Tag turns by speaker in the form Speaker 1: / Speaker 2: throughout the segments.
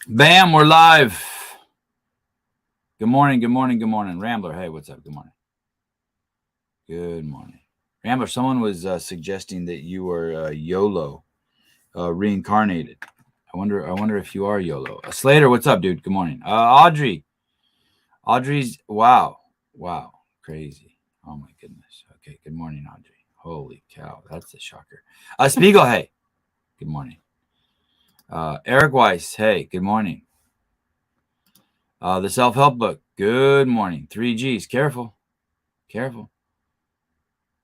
Speaker 1: Bam, we're live. Good morning, good morning, good morning. Rambler, hey, what's up? Good morning. Good morning. Rambler, someone was suggesting that you were YOLO, reincarnated. I wonder if you are YOLO. Slater, what's up, dude? Good morning. Audrey's, wow, crazy. Oh my goodness. Okay, good morning, Audrey. Holy cow, that's a shocker. Spiegel, hey, good morning. Eric Weiss, hey, good morning. The self-help book, good morning. 3 G's, careful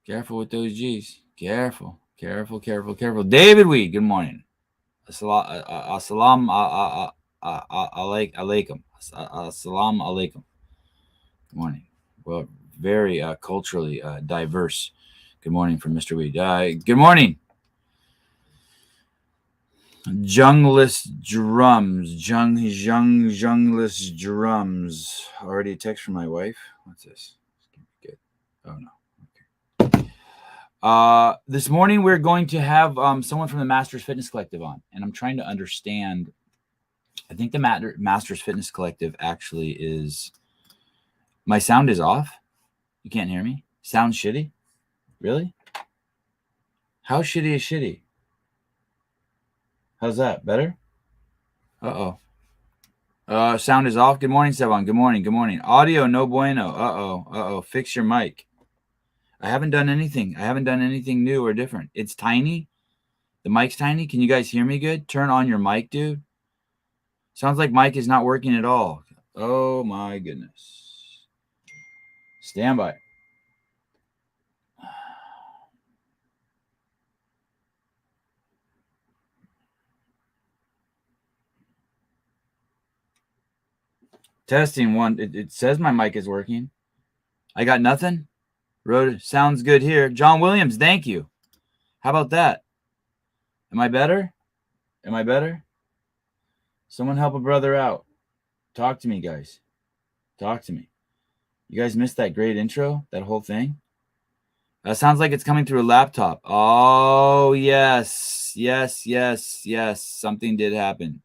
Speaker 1: with those G's. Careful. David Weed, good morning. Assalam alaikum. Assalam alaikum. Good morning. Well, very culturally diverse. Good morning from Mr. Weed. Good morning. Jungless drums. Jungless drums. Already a text from my wife. What's this? Good. Oh no. This morning we're going to have someone from the Masters Fitness Collective on, and I'm trying to understand. I think the Masters Fitness Collective actually is. My sound is off. You can't hear me. Sounds shitty. Really? How shitty is shitty? How's that? Better? Sound is off. Good morning, Sevan. Good morning. Audio no bueno. Fix your mic. I haven't done anything. New or different. It's tiny. The mic's tiny. Can you guys hear me good? Turn on your mic, dude. Sounds like mic is not working at all. Oh my goodness. Stand by. Testing one. It says my mic is working. I got nothing. Road sounds good here. John Williams, thank you. How about that? Am I better? Someone help a brother out. Talk to me, guys. Talk to me. You guys missed that great intro? That whole thing? That sounds like it's coming through a laptop. Oh, yes. Something did happen.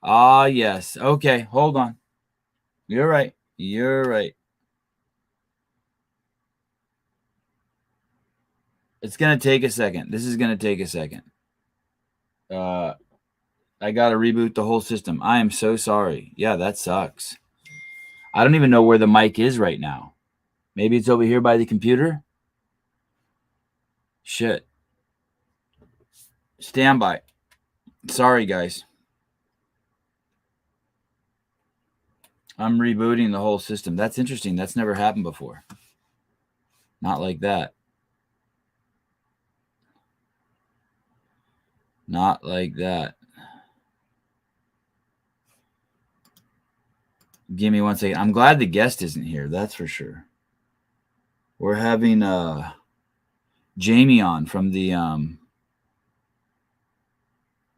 Speaker 1: Yes. Okay, hold on. You're right. It's going to take a second. This is going to take a second. I got to reboot the whole system. I am so sorry. Yeah, that sucks. I don't even know where the mic is right now. Maybe it's over here by the computer. Shit. Stand by. Sorry, guys. I'm rebooting the whole system. That's interesting. That's never happened before. Not like that. Give me 1 second. I'm glad the guest isn't here. That's for sure. We're having Jamie on from the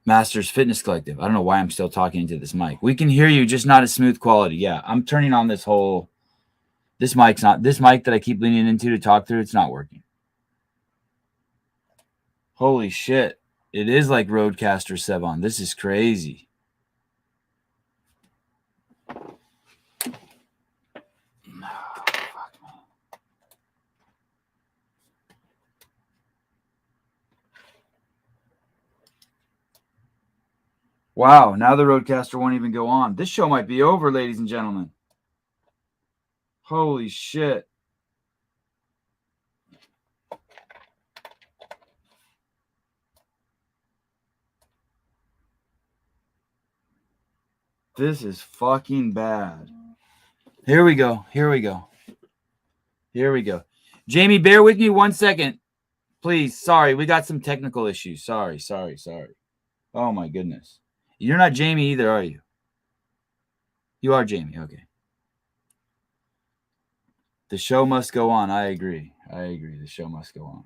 Speaker 1: Masters Fitness Collective. I don't know why I'm still talking into this mic. We can hear you, just not as smooth quality. Yeah, I'm turning on this mic that I keep leaning into to talk through. It's not working. Holy shit. It is like Roadcaster Sevan. This is crazy. Wow, now the Roadcaster won't even go on. This show might be over, ladies and gentlemen. Holy shit. This is fucking bad. Here we go. Jamie, bear with me 1 second. Please. Sorry, we got some technical issues. Sorry. Oh my goodness. You're not Jamie either, are you? You are Jamie. Okay. The show must go on. I agree. The show must go on.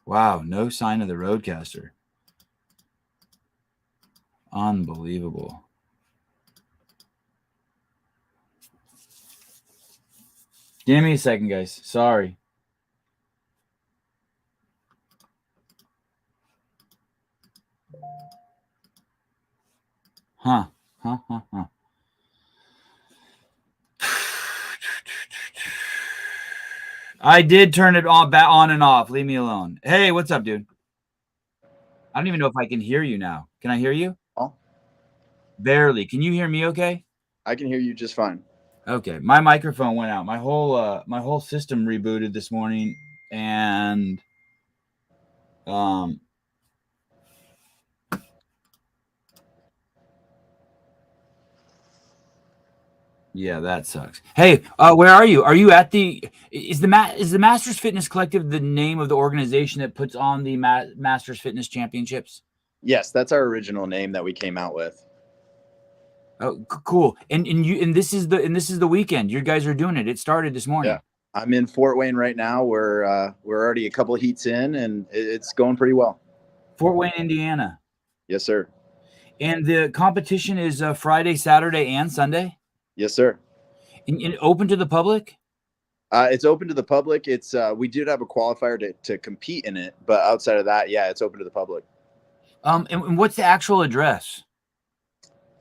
Speaker 1: Wow, no sign of the Roadcaster. Unbelievable. Give me a second, guys. Sorry. Huh. Huh. Huh. Huh. I did turn it on and off. Leave me alone. Hey, what's up, dude? I don't even know if I can hear you now. Can I hear you?
Speaker 2: Oh,
Speaker 1: Barely. Can you hear me okay?
Speaker 2: I can hear you just fine.
Speaker 1: Okay. My microphone went out. My whole system rebooted this morning, and um yeah, that sucks. Hey, where are you? Are you at the is the Masters Fitness Collective the name of the organization that puts on the Masters Fitness Championships?
Speaker 2: Yes, that's our original name that we came out with.
Speaker 1: Oh, cool. And this is the weekend. You guys are doing it. It started this
Speaker 2: Yeah.
Speaker 1: morning.
Speaker 2: I'm in Fort Wayne right now. We're already a couple of heats in, and it's going pretty well.
Speaker 1: Fort Wayne, Indiana.
Speaker 2: Yes, sir.
Speaker 1: And the competition is Friday, Saturday, and Sunday.
Speaker 2: Yes, sir.
Speaker 1: And open to the public.
Speaker 2: It's open to the public. It's we did have a qualifier to compete in it, but outside of that, yeah, it's open to the public.
Speaker 1: And what's the actual address?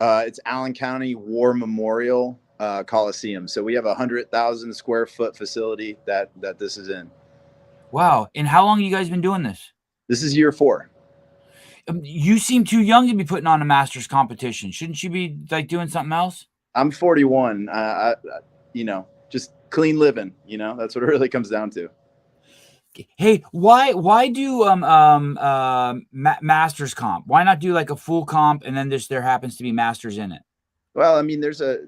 Speaker 2: It's Allen County War Memorial Coliseum. So we have 100,000 square foot facility that this is in.
Speaker 1: Wow. And how long have you guys been doing this?
Speaker 2: This is year 4.
Speaker 1: You seem too young to be putting on a Masters competition. Shouldn't you be like doing something else?
Speaker 2: I'm 41. Just clean living. That's what it really comes down to.
Speaker 1: Hey, why do Masters comp? Why not do like a full comp and then there happens to be Masters in it?
Speaker 2: Well, I mean, there's a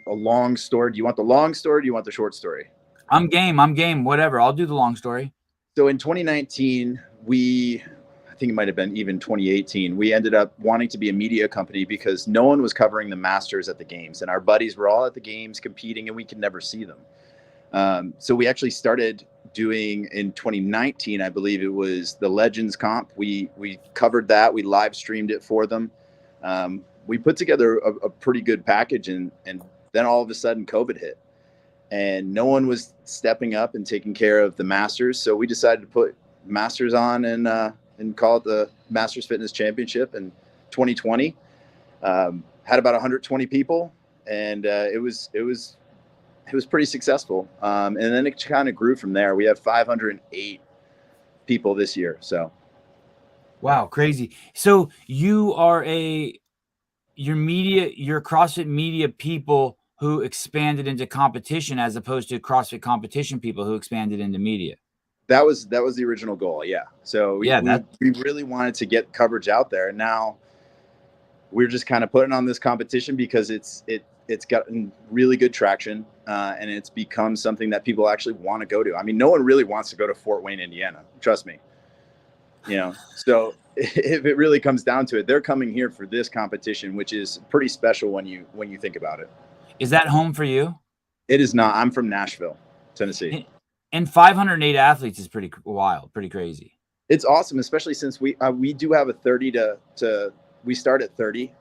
Speaker 2: long story. Do you want the long story? Or do you want the short story?
Speaker 1: I'm game. Whatever. I'll do the long story.
Speaker 2: So in 2019, I think it might have been even 2018, we ended up wanting to be a media company because no one was covering the Masters at the games, and our buddies were all at the games competing, and we could never see them. So we actually started doing in 2019, I believe it was the Legends Comp. We covered that. We live streamed it for them. We put together a pretty good package, and then all of a sudden COVID hit, and no one was stepping up and taking care of the Masters. So we decided to put Masters on and call it the Masters Fitness Championship in 2020. Had about 120 people, and it was pretty successful. And then it kind of grew from there. We have 508 people this year. So,
Speaker 1: wow, crazy. So you are your CrossFit media people who expanded into competition as opposed to CrossFit competition people who expanded into media.
Speaker 2: That was the original goal. Yeah. So we really wanted to get coverage out there. And now we're just kind of putting on this competition because it's gotten really good traction, and it's become something that people actually want to go to. I mean, no one really wants to go to Fort Wayne, Indiana. Trust me. So if it really comes down to it, they're coming here for this competition, which is pretty special when you think about it.
Speaker 1: Is that home for you?
Speaker 2: It is not. I'm from Nashville, Tennessee.
Speaker 1: And 508 athletes is pretty wild, pretty crazy.
Speaker 2: It's awesome, especially since we do have a 30 to we start at 30.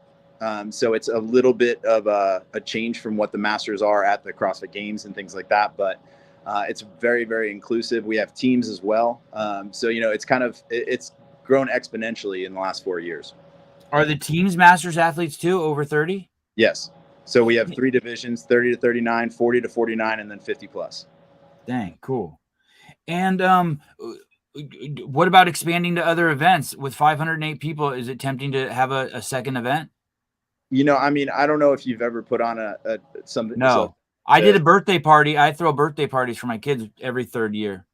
Speaker 2: So it's a little bit of a change from what the Masters are at the CrossFit Games and things like that. But it's very, very inclusive. We have teams as well. So, it's grown exponentially in the last 4 years.
Speaker 1: Are the teams Masters athletes too, over 30?
Speaker 2: Yes. So we have 3 divisions, 30 to 39, 40 to 49, and then 50 plus.
Speaker 1: Dang, cool. And what about expanding to other events? With 508 people, is it tempting to have a second event?
Speaker 2: I mean, I don't know if you've ever put on something.
Speaker 1: No, I did a birthday party. I throw birthday parties for my kids every 3rd year.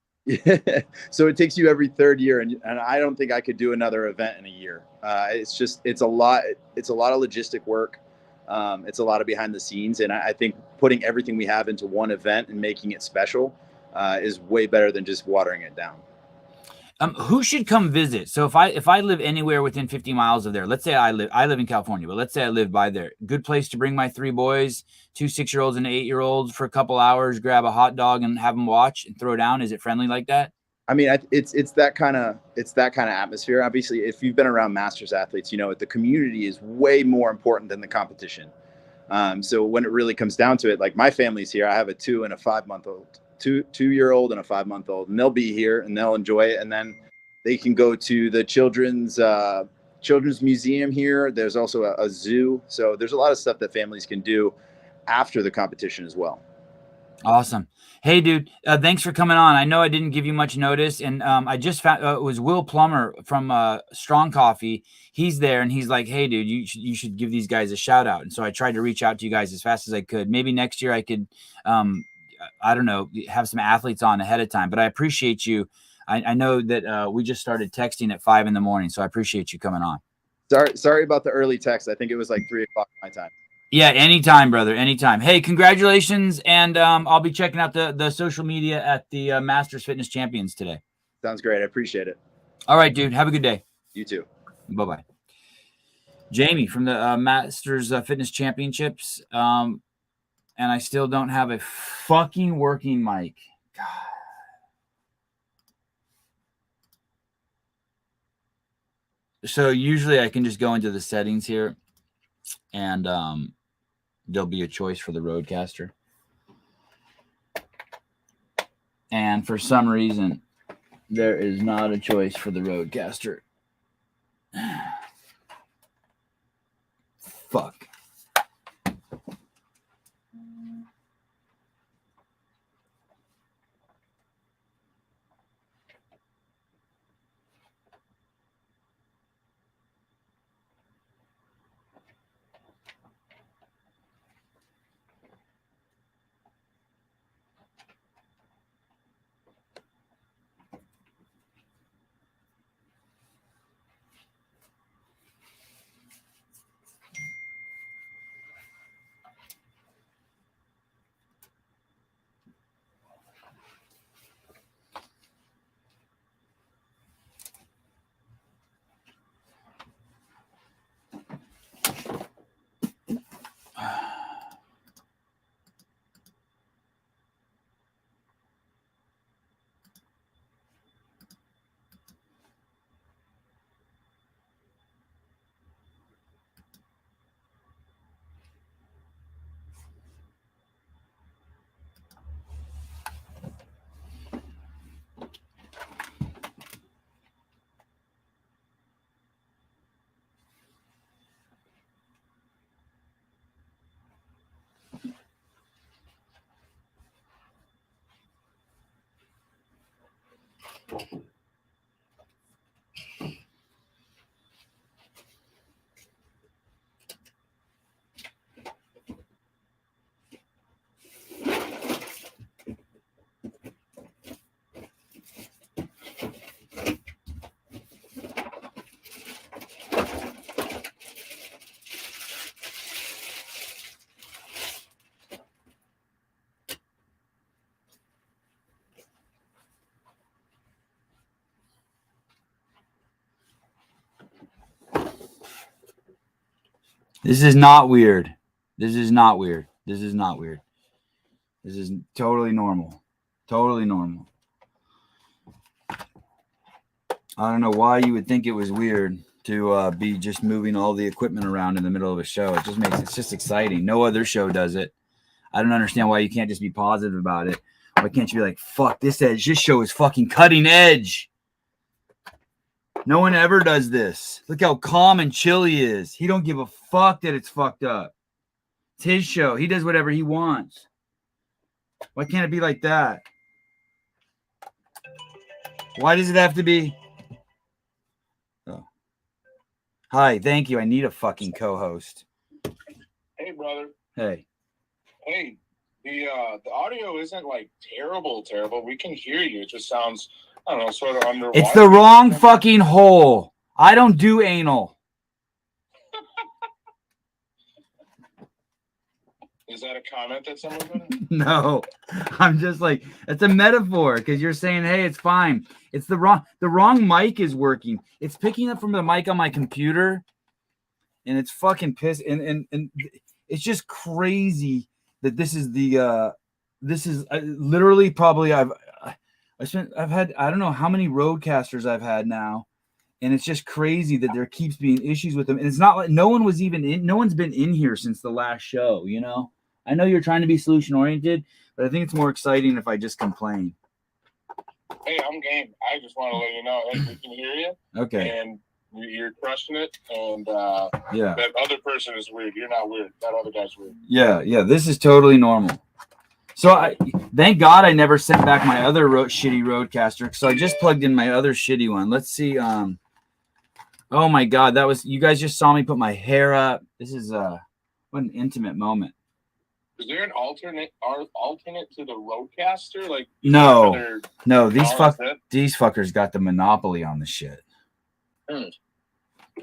Speaker 2: So it takes you every 3rd year, and I don't think I could do another event in a year. It's a lot of logistic work. It's a lot of behind the scenes, and I think putting everything we have into one event and making it special is way better than just watering it down.
Speaker 1: Who should come visit? So if I live anywhere within 50 miles of there, let's say I live in California, but let's say I live by there. Good place to bring my 3 boys, 2 6-year-olds and an 8-year-old for a couple hours, grab a hot dog and have them watch and throw down. Is it friendly like that?
Speaker 2: I mean, it's that kind of atmosphere. Obviously, if you've been around Masters athletes, the community is way more important than the competition. So when it really comes down to it, like my family's here, I have a 2 and a 5-month-old. 2-year-old and a 5-month-old, and they'll be here and they'll enjoy it. And then they can go to the children's children's museum here. There's also a zoo. So there's a lot of stuff that families can do after the competition as well.
Speaker 1: Awesome. Hey, dude, thanks for coming on. I know I didn't give you much notice, and I just found it was Will Plummer from Strong Coffee. He's there, and he's like, "Hey, dude, you should give these guys a shout out." And so I tried to reach out to you guys as fast as I could. Maybe next year I could, I don't know, have some athletes on ahead of time. But I appreciate you. I know that we just started texting at 5 a.m, so I appreciate you coming on.
Speaker 2: Sorry about the early text. I think it was like 3 o'clock my time.
Speaker 1: Yeah, anytime, brother, anytime. Hey, congratulations, and I'll be checking out the social media at the Masters Fitness Champions today.
Speaker 2: Sounds great. I appreciate it.
Speaker 1: All right, dude. Have a good day.
Speaker 2: You too.
Speaker 1: Bye-bye. Jamie from the Masters Fitness Championships, and I still don't have a fucking working mic. God. So usually I can just go into the settings here, and there'll be a choice for the Rodecaster. And for some reason, there is not a choice for the Rodecaster. Fuck. This is not weird. This is not weird. This is not weird. This is totally normal. Totally normal. I don't know why you would think it was weird to be just moving all the equipment around in the middle of a show. It's just exciting. No other show does it. I don't understand why you can't just be positive about it. Why can't you be like, fuck, this show is fucking cutting edge. No one ever does this. Look how calm and chill he is. He don't give a fuck that it's fucked up. It's his show. He does whatever he wants. Why can't it be like that? Why does it have to be? Oh. Hi, thank you. I need a fucking co-host.
Speaker 3: Hey, brother.
Speaker 1: Hey.
Speaker 3: Hey, the audio isn't like terrible. We can hear you. It just sounds, I don't know, sort of underwater.
Speaker 1: It's the wrong fucking hole. I don't do anal.
Speaker 3: Is that a comment that someone put?
Speaker 1: No, I'm just like, it's a metaphor because you're saying, hey, it's fine. It's the wrong mic is working. It's picking up from the mic on my computer, and it's fucking pissed. And it's just crazy that this is literally probably I've had, I don't know how many Roadcasters I've had now. And it's just crazy that there keeps being issues with them. And it's not like no one's been in here since the last show, you know? I know you're trying to be solution oriented, but I think it's more exciting if I just complain.
Speaker 3: Hey, I'm game. I just want to let you know, hey, we can hear you.
Speaker 1: Okay.
Speaker 3: And You're crushing it, and
Speaker 1: Yeah.
Speaker 3: that other person is weird. You're not weird. That other guy's weird.
Speaker 1: Yeah. This is totally normal. So thank God I never sent back my other shitty Roadcaster. So I just plugged in my other shitty one. Let's see. Oh my God, you guys just saw me put my hair up. This is what an intimate moment.
Speaker 3: Is there an alternate to the Roadcaster? Like
Speaker 1: no. These fuckers got the monopoly on the shit.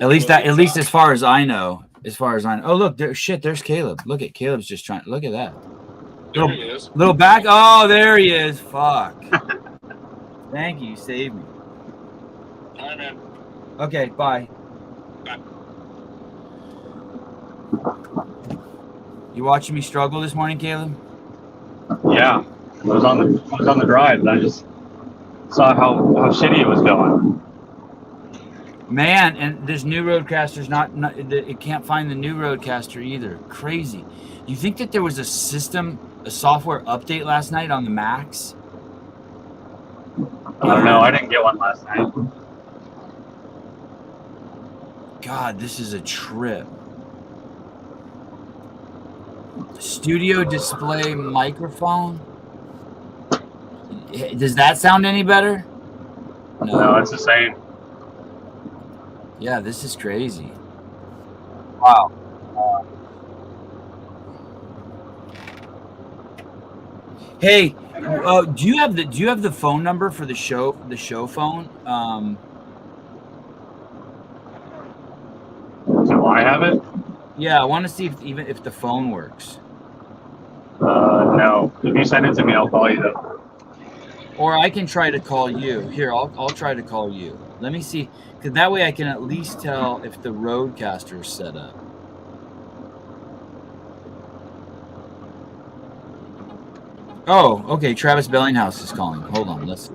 Speaker 1: At least as far as I know. Oh look, there's Caleb. Look at Caleb's just trying. Look at that.
Speaker 3: There he is.
Speaker 1: Little back. Oh, there he is. Fuck. Thank you. You saved me.
Speaker 3: All right, man.
Speaker 1: Okay. Bye.
Speaker 3: Bye.
Speaker 1: You watching me struggle this morning, Caleb?
Speaker 4: Yeah, I was on the drive, and I just saw how shitty it was going.
Speaker 1: Man, and this new Roadcaster's not it can't find the new Roadcaster either. Crazy. You think that there was a software update last night on the Macs?
Speaker 4: I don't know. I didn't get one last night.
Speaker 1: God, this is a trip. Studio display microphone. Does that sound any better?
Speaker 4: No, it's the same.
Speaker 1: Yeah, this is crazy. Wow. Hey, do you have the phone number for the show phone?
Speaker 4: Do I have it?
Speaker 1: Yeah, I want to see if the phone works.
Speaker 4: No. If you send it to me, I'll call you though.
Speaker 1: Or I can try to call you. Here, I'll try to call you. Let me see, because that way I can at least tell if the Roadcaster is set up. Oh, okay. Travis Bellinghouse is calling. Hold on. Let's see.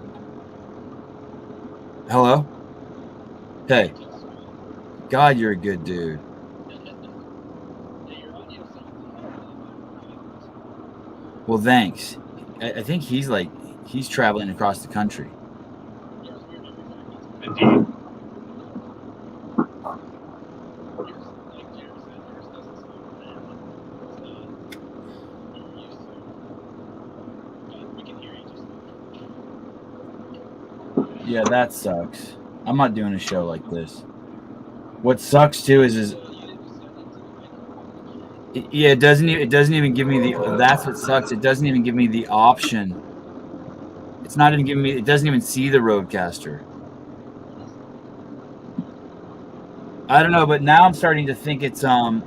Speaker 1: Hello? Hey. God, you're a good dude. Well, thanks. I think he's traveling across the country.
Speaker 4: Indeed.
Speaker 1: Yeah, that sucks. I'm not doing a show like this. What sucks too is yeah, it doesn't even give me that's what sucks. It doesn't even give me the option. It's not even giving me, it doesn't even see the Roadcaster. I don't know, but now I'm starting to think it's no,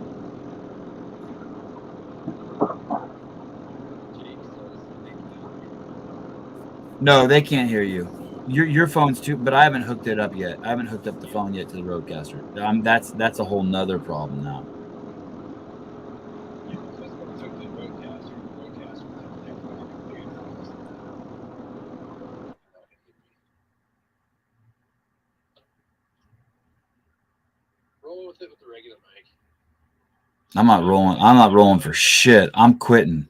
Speaker 1: they can't hear you. Your phone's too, but I haven't hooked it up yet. I haven't hooked up the phone yet to the Roadcaster. That's a whole nother problem now.
Speaker 5: Roll with it with the regular mic.
Speaker 1: I'm not rolling for shit. I'm quitting.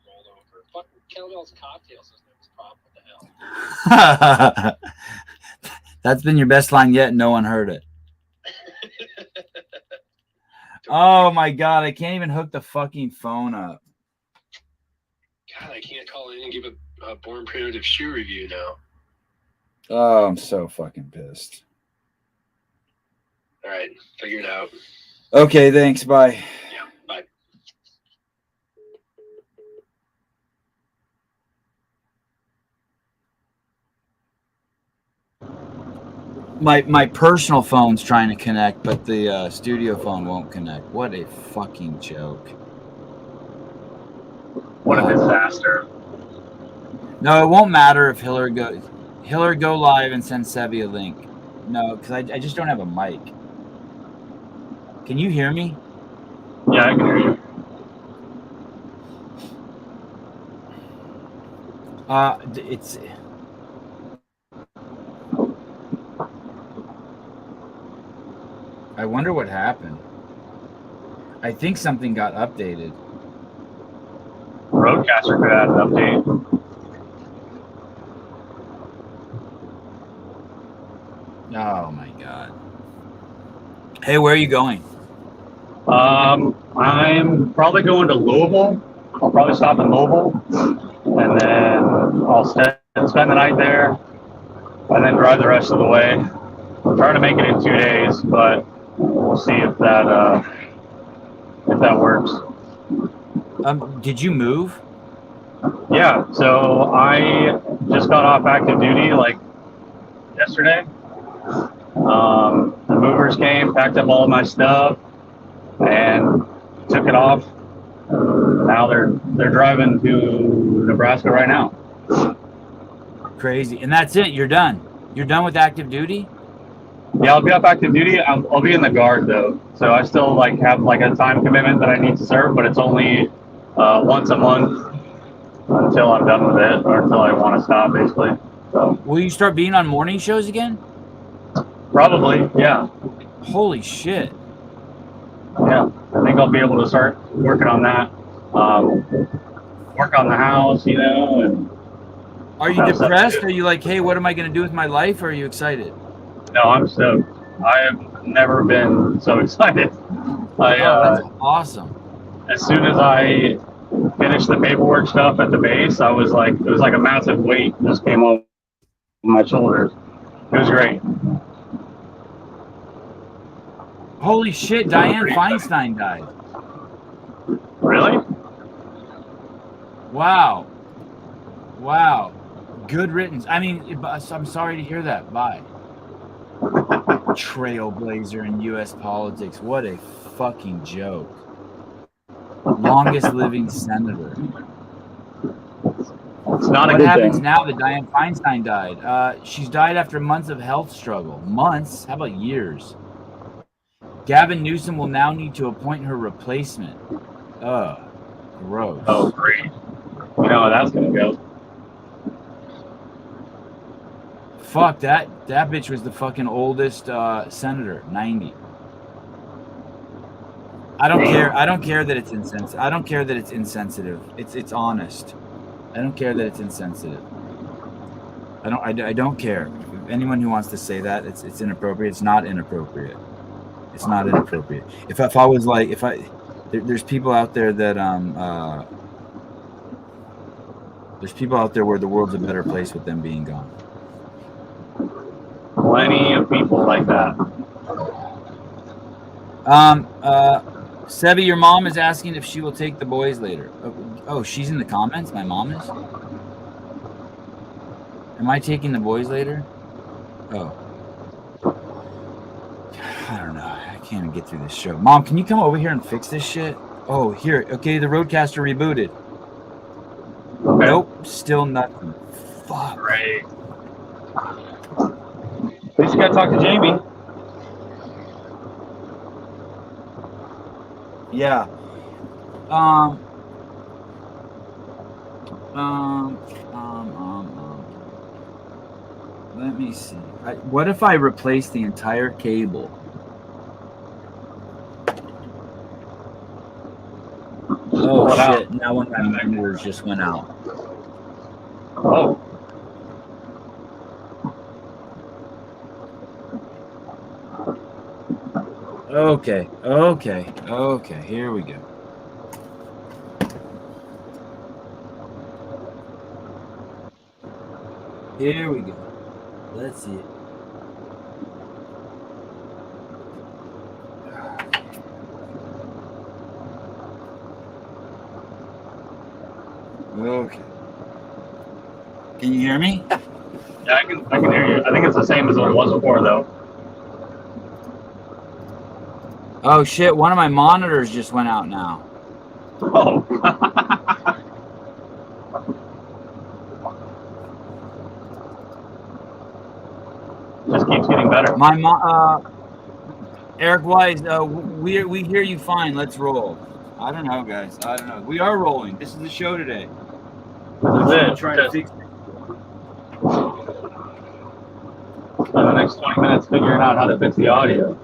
Speaker 5: Rolled over. Fucking Kettlebell's cocktails is the problem. What the hell?
Speaker 1: That's been your best line yet. No one heard it. Oh my God, I can't even hook the fucking phone up.
Speaker 5: God, I can't call in and give a Born Primitive shoe review now.
Speaker 1: Oh, I'm so fucking pissed.
Speaker 5: All right, figure it out.
Speaker 1: Okay, thanks. Bye.
Speaker 5: Yeah, bye.
Speaker 1: My personal phone's trying to connect, but the studio phone won't connect. What a fucking joke.
Speaker 4: What a disaster.
Speaker 1: No, it won't matter if Hiller go live and send Sevi a link. No, because I just don't have a mic. Can you hear me?
Speaker 4: Yeah, I can hear you.
Speaker 1: It's. I wonder what happened. I think something got updated.
Speaker 4: Roadcaster could add an update.
Speaker 1: Oh my God. Hey, where are you going?
Speaker 4: I'm probably going to Louisville. I'll probably stop in Louisville, and then I'll spend the night there, and then drive the rest of the way. I'm trying to make it in 2 days, but we'll see if that works.
Speaker 1: Did you move?
Speaker 4: Yeah, so I just got off active duty like yesterday. The movers came, packed up all of my stuff, and took it off. Now they're driving to Nebraska right now.
Speaker 1: Crazy. And that's it. You're done. You're done with active duty?
Speaker 4: Yeah, I'll be off active duty. I'll be in the Guard though, so I still like have like a time commitment that I need to serve, but it's only once a month until I'm done with it, or until I want to stop, basically. So
Speaker 1: Will you start being on morning shows again?
Speaker 4: probably, yeah.
Speaker 1: Holy shit.
Speaker 4: Yeah, I think I'll be able to start working on that. Work on the house, you know. And
Speaker 1: Are you depressed? Are you like, hey, what am I going to do with my life? Or are you excited?
Speaker 4: no, I'm stoked. I have never been so excited.
Speaker 1: That's awesome.
Speaker 4: As soon as I finished the paperwork stuff at the base, it was like a massive weight just came off my shoulders. It was great.
Speaker 1: Holy shit, Diane Feinstein died.
Speaker 4: Really?
Speaker 1: Wow. Good riddance. I mean, I'm sorry to hear that. Bye. Trailblazer in U.S. politics. What a fucking joke. Longest living senator.
Speaker 4: It's not a
Speaker 1: What
Speaker 4: good
Speaker 1: happens
Speaker 4: thing.
Speaker 1: now that Dianne Feinstein died? She's died after months of health struggle. Months? How about years? Gavin Newsom will now need to appoint her replacement. Ugh. Gross.
Speaker 4: Oh, great. You know how that's gonna go.
Speaker 1: Fuck, that bitch was the fucking oldest senator, 90. I don't care. I don't care that it's insensitive. I don't care that it's insensitive. It's honest. I don't care that it's insensitive. I don't care. Anyone who wants to say that it's inappropriate, it's not inappropriate. It's not inappropriate. If I was like, there's people out there that there's people out there where the world's a better place with them being gone.
Speaker 4: Plenty of people like that.
Speaker 1: Sevi, your mom is asking if she will take the boys later. Oh, she's in the comments? My mom is? Am I taking the boys later? Oh. I don't know. I can't even get through this show. Mom, can you come over here and fix this shit? Oh, here. Okay, the Roadcaster rebooted.
Speaker 4: Okay.
Speaker 1: Nope, still nothing. Fuck.
Speaker 4: Great. At least you gotta talk to Jamie.
Speaker 1: Yeah. Let me see. What if I replace the entire cable? Oh
Speaker 4: What
Speaker 1: shit!
Speaker 4: out?
Speaker 1: Now one of my monitors just went out.
Speaker 4: Oh.
Speaker 1: Okay. Here we go. Here we go. Let's see it. Okay. Can you hear me?
Speaker 4: Yeah, I can hear you. I think it's the same as what it was before, though.
Speaker 1: Oh shit! One of my monitors just went out now.
Speaker 4: Oh. Just keeps getting better.
Speaker 1: Eric Wise, we hear you fine. Let's roll. I don't know, guys. I don't know. We are rolling. This is the show today.
Speaker 4: This is it.
Speaker 1: Trying to fix it.
Speaker 4: Spend the next 20 minutes figuring out how to fix the audio.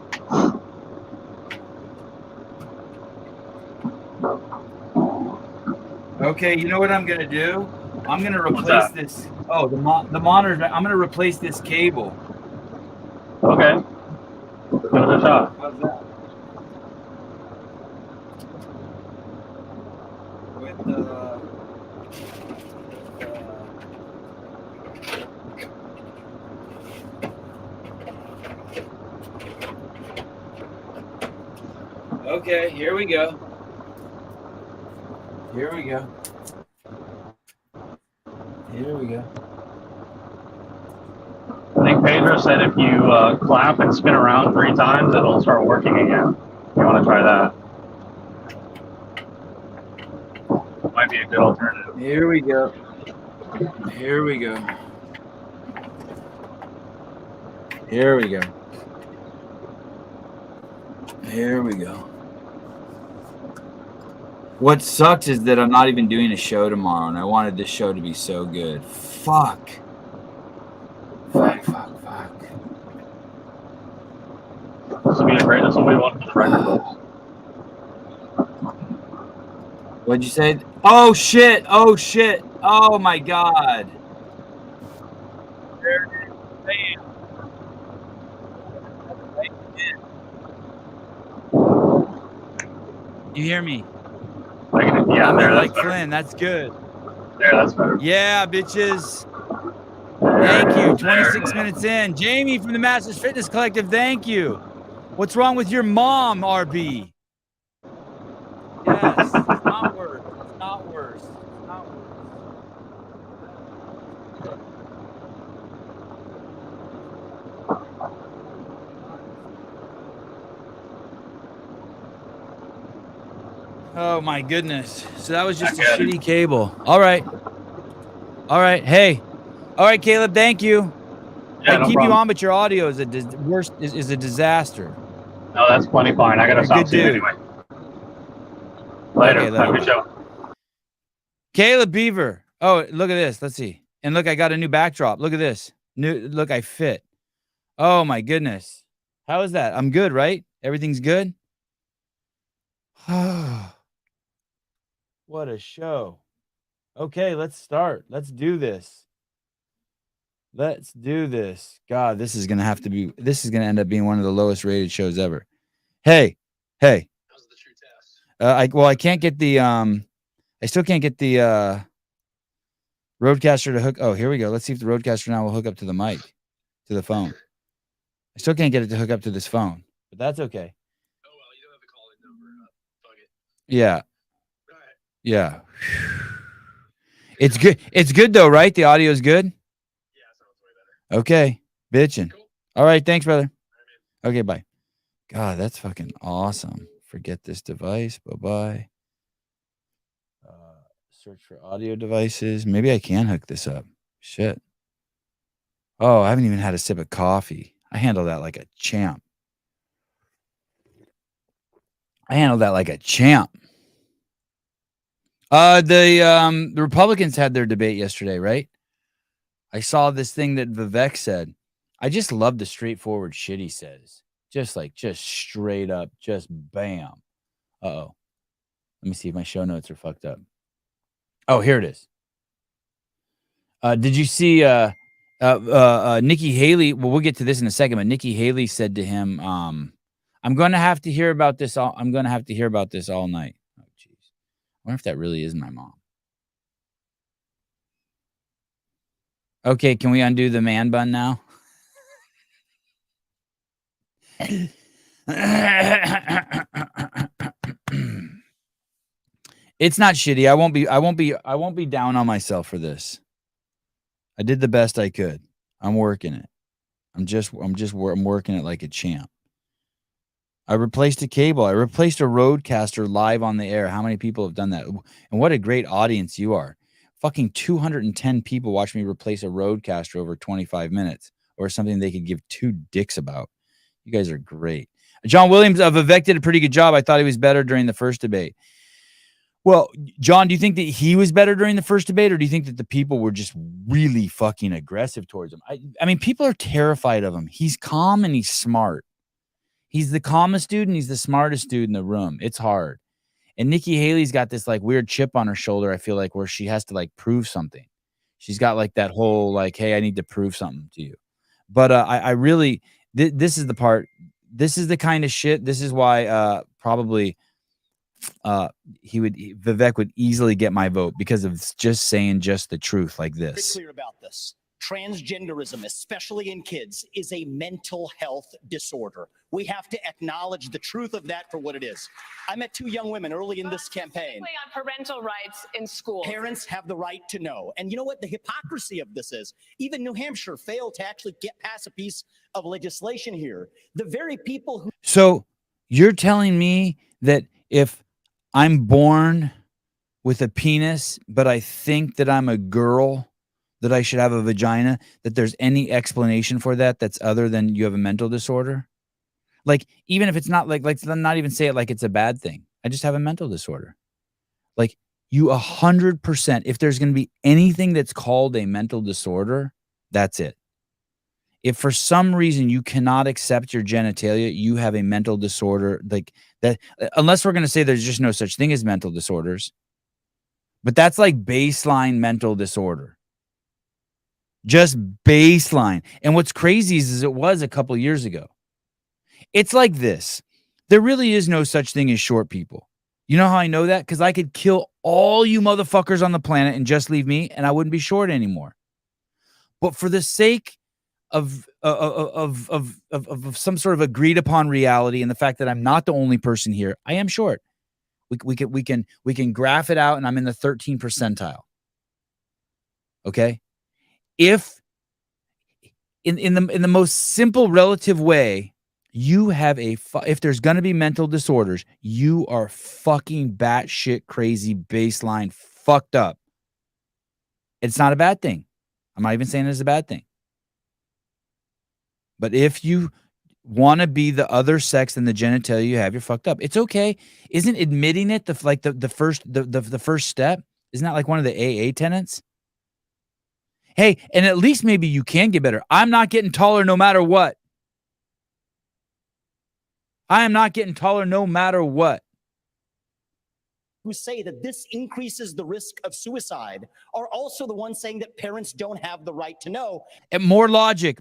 Speaker 1: Okay, you know what I'm gonna do? I'm gonna replace this. Oh, the monitor. I'm gonna replace this cable.
Speaker 4: Okay. Go to the shot.
Speaker 1: How's that? Okay, here we go. Here we go. Here we go.
Speaker 4: I think Pedro said if you clap and spin around 3 times, it'll start working again. If you want to try that. Might be a good alternative.
Speaker 1: Here we go. Here we go. Here we go. Here we go. What sucks is that I'm not even doing a show tomorrow, and I wanted this show to be so good. Fuck. Fuck.
Speaker 4: This will be great. This will be one for the record books.
Speaker 1: What'd you say? Oh shit! Oh shit! Oh my god! There it is. Bam. You hear me?
Speaker 4: Yeah,
Speaker 1: I'm
Speaker 4: there. That's
Speaker 1: like
Speaker 4: better.
Speaker 1: Flynn. That's good.
Speaker 4: There, that's better.
Speaker 1: Yeah, bitches. Thank you.
Speaker 4: There.
Speaker 1: 26 minutes in. Jamie from the Masters Fitness Collective, thank you. What's wrong with your mom, RB? Yes, it's not worse. It's not worse. It's not worse. Oh my goodness. So that was just a shitty cable. All right. All right. Hey. All right, Caleb, thank you.
Speaker 4: Yeah,
Speaker 1: I
Speaker 4: no
Speaker 1: keep
Speaker 4: problem.
Speaker 1: you on, but your audio is a is a disaster.
Speaker 4: No, that's plenty fine. I got to
Speaker 1: You're a
Speaker 4: stop
Speaker 1: good
Speaker 4: seeing
Speaker 1: dude.
Speaker 4: anyway. Later.
Speaker 1: Okay,
Speaker 4: Have a good show.
Speaker 1: Caleb Beaver. Oh, look at this. Let's see. And look, I got a new backdrop. Look at this. Look, I fit. Oh my goodness. How is that? I'm good, right? Everything's good? What a show. Okay, let's start. Let's do this. Let's do this. God, this is going to end up being one of the lowest rated shows ever. Hey.
Speaker 5: How's the true test?
Speaker 1: I can't get the I still can't get the Roadcaster to hook. Oh, here we go. Let's see if the Roadcaster now will hook up to the mic, to the phone. I still can't get it to hook up to this phone, but that's okay.
Speaker 5: Oh, well, you don't have the call-in number. Fuck it.
Speaker 1: Yeah.
Speaker 5: All right.
Speaker 1: Yeah. It's good. It's good though, right? The audio is good.
Speaker 5: Yeah, sounds way better.
Speaker 1: Okay. Bitching.
Speaker 5: Cool.
Speaker 1: All right. Thanks, brother.
Speaker 5: All right, man.
Speaker 1: Okay. Bye. God, that's fucking awesome. Forget this device. Bye-bye. Search for audio devices. Maybe I can hook this up. Shit. Oh, I haven't even had a sip of coffee. I handle that like a champ. The Republicans had their debate yesterday, right? I saw this thing that Vivek said. I just love the straightforward shit he says. Just straight up, just bam. Uh-oh. Let me see if my show notes are fucked up. Oh, here it is. Did you see Nikki Haley? Well, we'll get to this in a second, but Nikki Haley said to him, I'm going to have to hear about this all night. Oh, jeez. I wonder if that really is my mom. Okay, can we undo the man bun now? It's not shitty. I won't be down on myself for this. I did the best I could. I'm working it. I'm working it like a champ. I replaced a cable. I replaced a Roadcaster live on the air. How many people have done that? And what a great audience you are. Fucking 210 people watch me replace a Roadcaster over 25 minutes or something they could give 2 dicks about. You guys are great. John Williams of Vivek did a pretty good job. I thought he was better during the first debate. Well, John, do you think that he was better during the first debate, or do you think that the people were just really fucking aggressive towards him? I mean, people are terrified of him. He's calm and he's smart. He's the calmest dude and he's the smartest dude in the room. It's hard. And Nikki Haley's got this like weird chip on her shoulder, I feel like, where she has to like prove something. She's got like that whole like, hey, I need to prove something to you. But I really, this is the part this is the kind of shit. This is why probably Vivek would easily get my vote because of just saying just the truth like this.
Speaker 6: Very clear about this. Transgenderism, especially in kids, is a mental health disorder. We have to acknowledge the truth of that for what it is. I met 2 young women early in this campaign.
Speaker 7: On parental rights in school.
Speaker 6: Parents have the right to know. And you know what the hypocrisy of this is? Even New Hampshire failed to actually get past a piece of legislation here. The very people who...
Speaker 1: So you're telling me that if I'm born with a penis, but I think that I'm a girl, that I should have a vagina, that there's any explanation for that that's other than you have a mental disorder? Like, even if it's not like not even say it like it's a bad thing. I just have a mental disorder. Like, you 100%, if there's going to be anything that's called a mental disorder, that's it. If for some reason you cannot accept your genitalia, you have a mental disorder like that, unless we're going to say there's just no such thing as mental disorders. But that's like baseline mental disorder. Just baseline. And what's crazy is it was a couple years ago. It's like this. There really is no such thing as short people. You know how I know that? Because I could kill all you motherfuckers on the planet and just leave me, and I wouldn't be short anymore. But for the sake of some sort of agreed upon reality and the fact that I'm not the only person here, I am short. We can graph it out, and I'm in the 13th percentile. Okay? If in the most simple relative way, you have if there's going to be mental disorders, you are fucking batshit crazy, baseline fucked up. It's not a bad thing. I'm not even saying it's a bad thing. But if you want to be the other sex than the genitalia you have, you're fucked up. It's okay. Isn't admitting it the first step? Isn't that like one of the AA tenets? Hey, and at least maybe you can get better. I'm not getting taller no matter what. I am not getting taller no matter what.
Speaker 6: Who say that this increases the risk of suicide are also the ones saying that parents don't have the right to know.
Speaker 1: And more logic.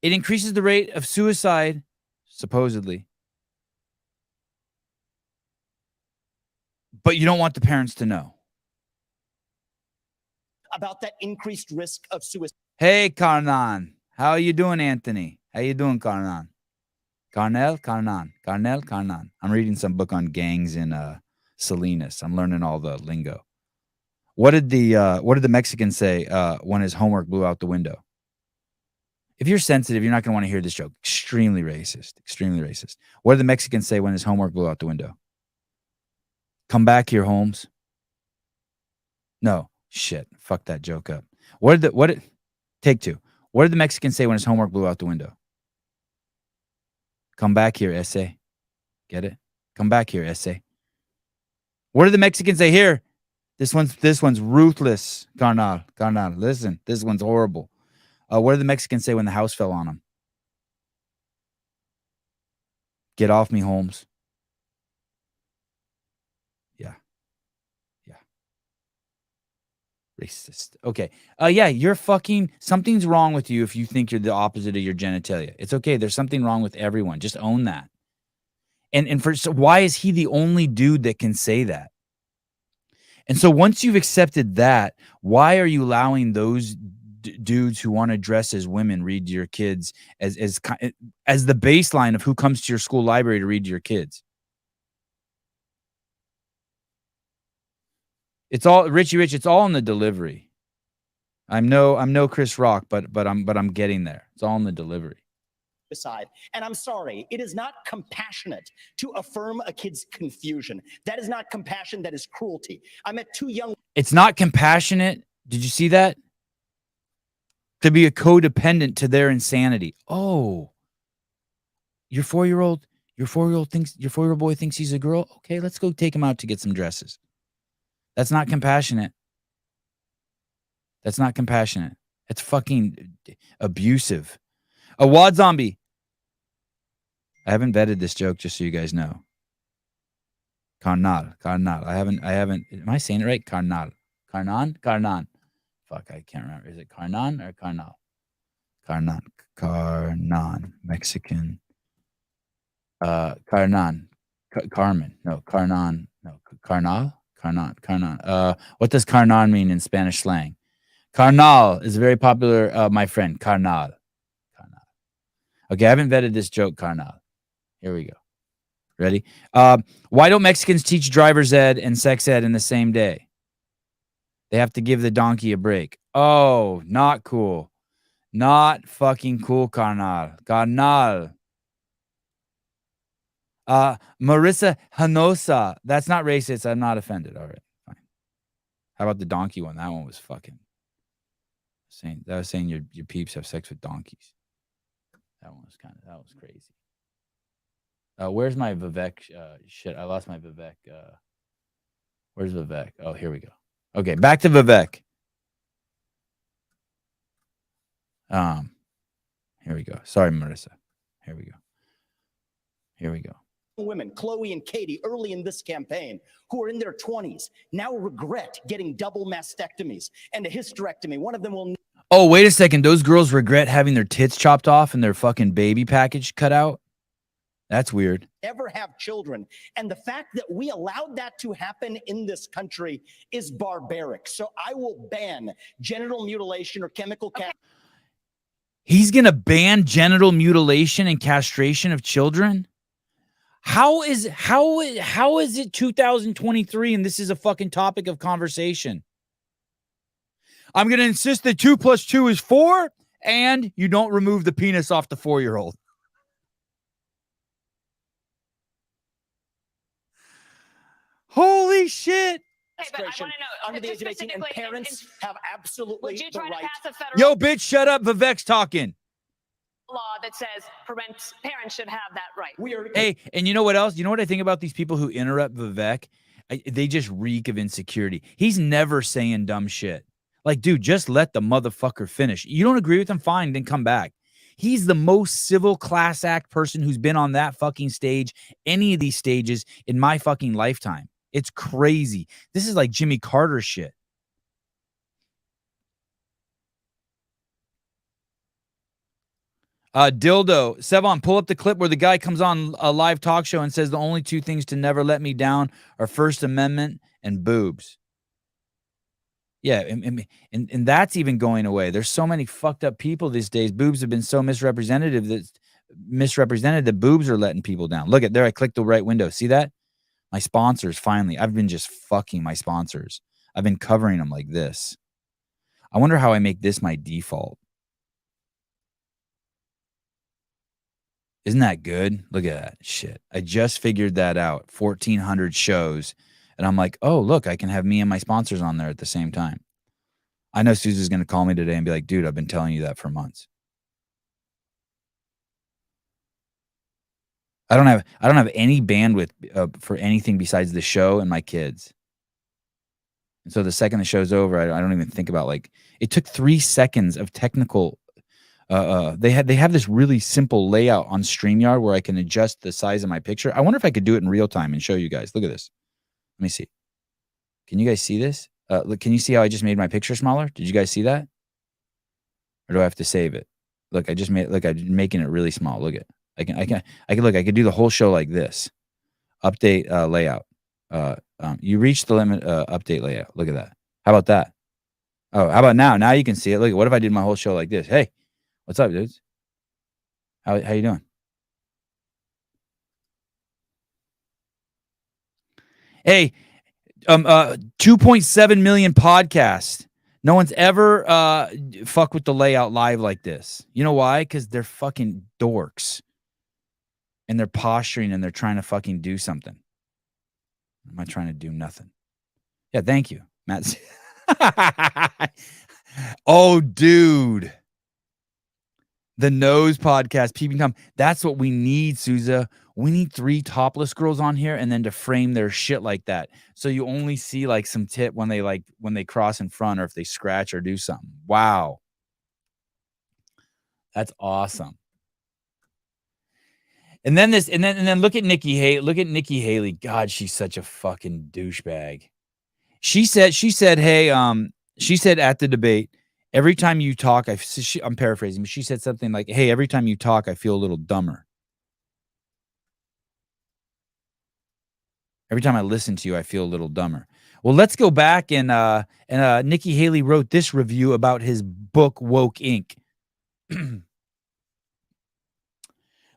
Speaker 1: It increases the rate of suicide, supposedly. But you don't want the parents to know.
Speaker 6: About that increased risk of suicide.
Speaker 1: Hey, Karnan. How are you doing, Anthony? How you doing, Karnan? Karnan. I'm reading some book on gangs in Salinas. I'm learning all the lingo. What did the Mexican say when his homework blew out the window? If you're sensitive, you're not going to want to hear this joke. Extremely racist. What did the Mexican say when his homework blew out the window? Come back here, Holmes. No, shit. Fuck that joke up. Take 2. What did the Mexican say when his homework blew out the window? Come back here, essay. Get it? Come back here, essay. What did the Mexicans say here? This one's ruthless, carnal. Listen, this one's horrible. What did the Mexicans say when the house fell on them? Get off me, Holmes. Yeah. Racist. Okay. Yeah, you're fucking... Something's wrong with you if you think you're the opposite of your genitalia. It's okay. There's something wrong with everyone. Just own that. So why is he the only dude that can say that? And so once you've accepted that, why are you allowing those dudes who want to dress as women read to your kids as the baseline of who comes to your school library to read to your kids? It's all Richie Rich. It's all in the delivery. I'm no Chris Rock, but I'm getting there. It's all in the delivery.
Speaker 6: Aside. And I'm sorry, it is not compassionate to affirm a kid's confusion. That is not compassion, that is cruelty. I met 2 young...
Speaker 1: It's not compassionate. Did you see that? To be a codependent to their insanity. Oh, your 4-year-old boy thinks he's a girl. Okay, let's go take him out to get some dresses. That's not compassionate. That's fucking abusive. A wad zombie. I haven't vetted this joke, just so you guys know. Carnal. I haven't. Am I saying it right? Carnal. Carnan. Fuck, I can't remember. Is it Carnan or Carnal? Carnan, Mexican. Carnan, Carmen, no, Carnan, no, Carnal, Carnan. What does Carnan mean in Spanish slang? Carnal is very popular, my friend, Carnal. Okay, I haven't vetted this joke, Carnal. Here we go. Ready? Why don't Mexicans teach driver's ed and sex ed in the same day? They have to give the donkey a break. Oh, not cool. Not fucking cool, Carnal. Carnal. Marissa Hanosa. That's not racist. I'm not offended. All right, fine. How about the donkey one? That one was fucking saying. That was saying your peeps have sex with donkeys. That was crazy. Where's my Vivek? Shit, I lost my Vivek. Where's Vivek? Oh, here we go. Okay, back to Vivek. Here we go. Sorry, Marissa. Here we go.
Speaker 6: Women, Chloe and Katie, early in this campaign, who are in their 20s, now regret getting double mastectomies and a hysterectomy. One of them will.
Speaker 1: Oh, wait a second. Those girls regret having their tits chopped off and their fucking baby package cut out? That's weird.
Speaker 6: Ever have children. And the fact that we allowed that to happen in this country is barbaric. So I will ban genital mutilation or chemical
Speaker 1: He's going to ban genital mutilation and castration of children? How is it 2023 and this is a fucking topic of conversation? I'm going to insist that 2 + 2 is 4 and you don't remove the penis off the 4-year-old. Holy shit.
Speaker 7: Hey, but I want to know,
Speaker 6: under the age of 18, and parents have absolutely
Speaker 7: would you
Speaker 6: the
Speaker 7: try to
Speaker 6: right.
Speaker 7: pass a federal
Speaker 1: Yo, bitch, shut up. Vivek's talking.
Speaker 7: law that says parents should have that right?
Speaker 1: Hey, and you know what else? You know what I think about these people who interrupt Vivek? They just reek of insecurity. He's never saying dumb shit. Like, dude, just let the motherfucker finish. You don't agree with him? Fine, then come back. He's the most civil class act person who's been on that fucking stage, any of these stages in my fucking lifetime. It's crazy. This is like Jimmy Carter shit. Dildo, Sevan, pull up the clip where the guy comes on a live talk show and says the only 2 things to never let me down are First Amendment and boobs. Yeah, and that's even going away. There's so many fucked up people these days. Boobs have been so misrepresented that boobs are letting people down. Look at there. I clicked the right window. See that? My sponsors, finally. I've been just fucking my sponsors. I've been covering them like this. I wonder how I make this my default. Isn't that good? Look at that shit. I just figured that out. 1,400 shows. And I'm like, oh, look, I can have me and my sponsors on there at the same time. I know Susan's going to call me today and be like, dude, I've been telling you that for months. I don't have any bandwidth for anything besides the show and my kids. And so the second the show's over, I don't even think about, like, it took 3 seconds of technical. They have this really simple layout on StreamYard where I can adjust the size of my picture. I wonder if I could do it in real time and show you guys. Look at this. Let me see. Can you guys see this? Look, can you see how I just made my picture smaller? Did you guys see that? Or do I have to save it? Look, I just made. Look, I'm making it really small. Look at. I can look. I could do the whole show like this. Update layout. You reach the limit. Update layout. Look at that. How about that? Oh, how about now? Now you can see it. Look. What if I did my whole show like this? Hey, what's up, dudes? How you doing? Hey, 2.7 million podcasts. No one's ever fuck with the layout live like this. You know why? Because they're fucking dorks. And they're posturing and they're trying to fucking do something. I'm not trying to do nothing. Yeah, thank you, Matt. Oh, dude. The Nose Podcast, Peeping Tom. That's what we need, Souza. We need 3 topless girls on here and then to frame their shit like that. So you only see like some tit when they cross in front or if they scratch or do something. Wow. That's awesome. And then look at Nikki Haley. Look at Nikki Haley. God, she's such a fucking douchebag. She said, hey, she said at the debate, Every time you talk, I'm paraphrasing, but she said something like, hey, every time you talk, I feel a little dumber. Every time I listen to you, I feel a little dumber. Well, let's go back and Nikki Haley wrote this review about his book, Woke Inc.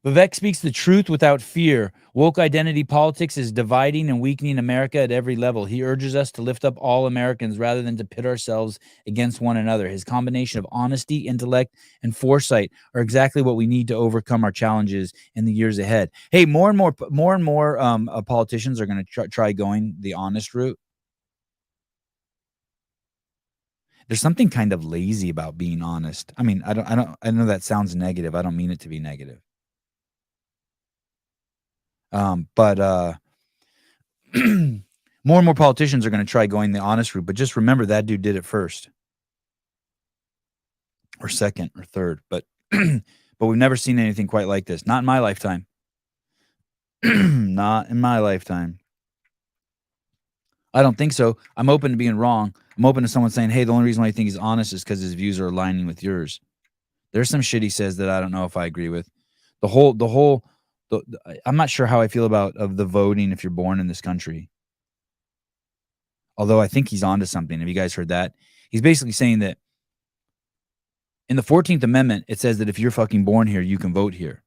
Speaker 1: Vivek speaks the truth without fear. Woke identity politics is dividing and weakening America at every level. He urges us to lift up all Americans rather than to pit ourselves against one another. His combination of honesty, intellect, and foresight are exactly what we need to overcome our challenges in the years ahead. Hey, more and more politicians are going to try going the honest route. There's something kind of lazy about being honest. I mean, I know that sounds negative. I don't mean it to be negative. But more and more politicians are going to try going the honest route. But just remember that dude did it first, or second, or third. But but we've never seen anything quite like this. Not in my lifetime. Not in my lifetime. I don't think so. I'm open to being wrong. I'm open to someone saying, hey, the only reason why I think he's honest is because his views are aligning with yours. There's some shit he says that I don't know if I agree with. I'm not sure how I feel about the voting if you're born in this country. Although I think he's onto something. Have you guys heard that? He's basically saying that in the 14th Amendment, it says that if you're fucking born here, you can vote here.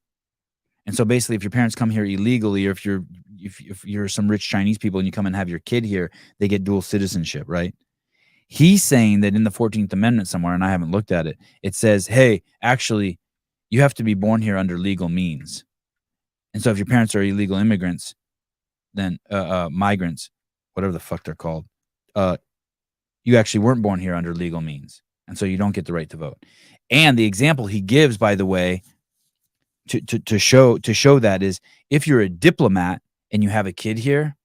Speaker 1: And so basically, if your parents come here illegally, or if you're some rich Chinese people and you come and have your kid here, they get dual citizenship, right? He's saying that in the 14th Amendment somewhere, and I haven't looked at it, it says, hey, actually, you have to be born here under legal means. And so if your parents are illegal immigrants, then migrants, whatever the fuck they're called, you actually weren't born here under legal means. And so you don't get the right to vote. And the example he gives, by the way, to show that is, if you're a diplomat and you have a kid here,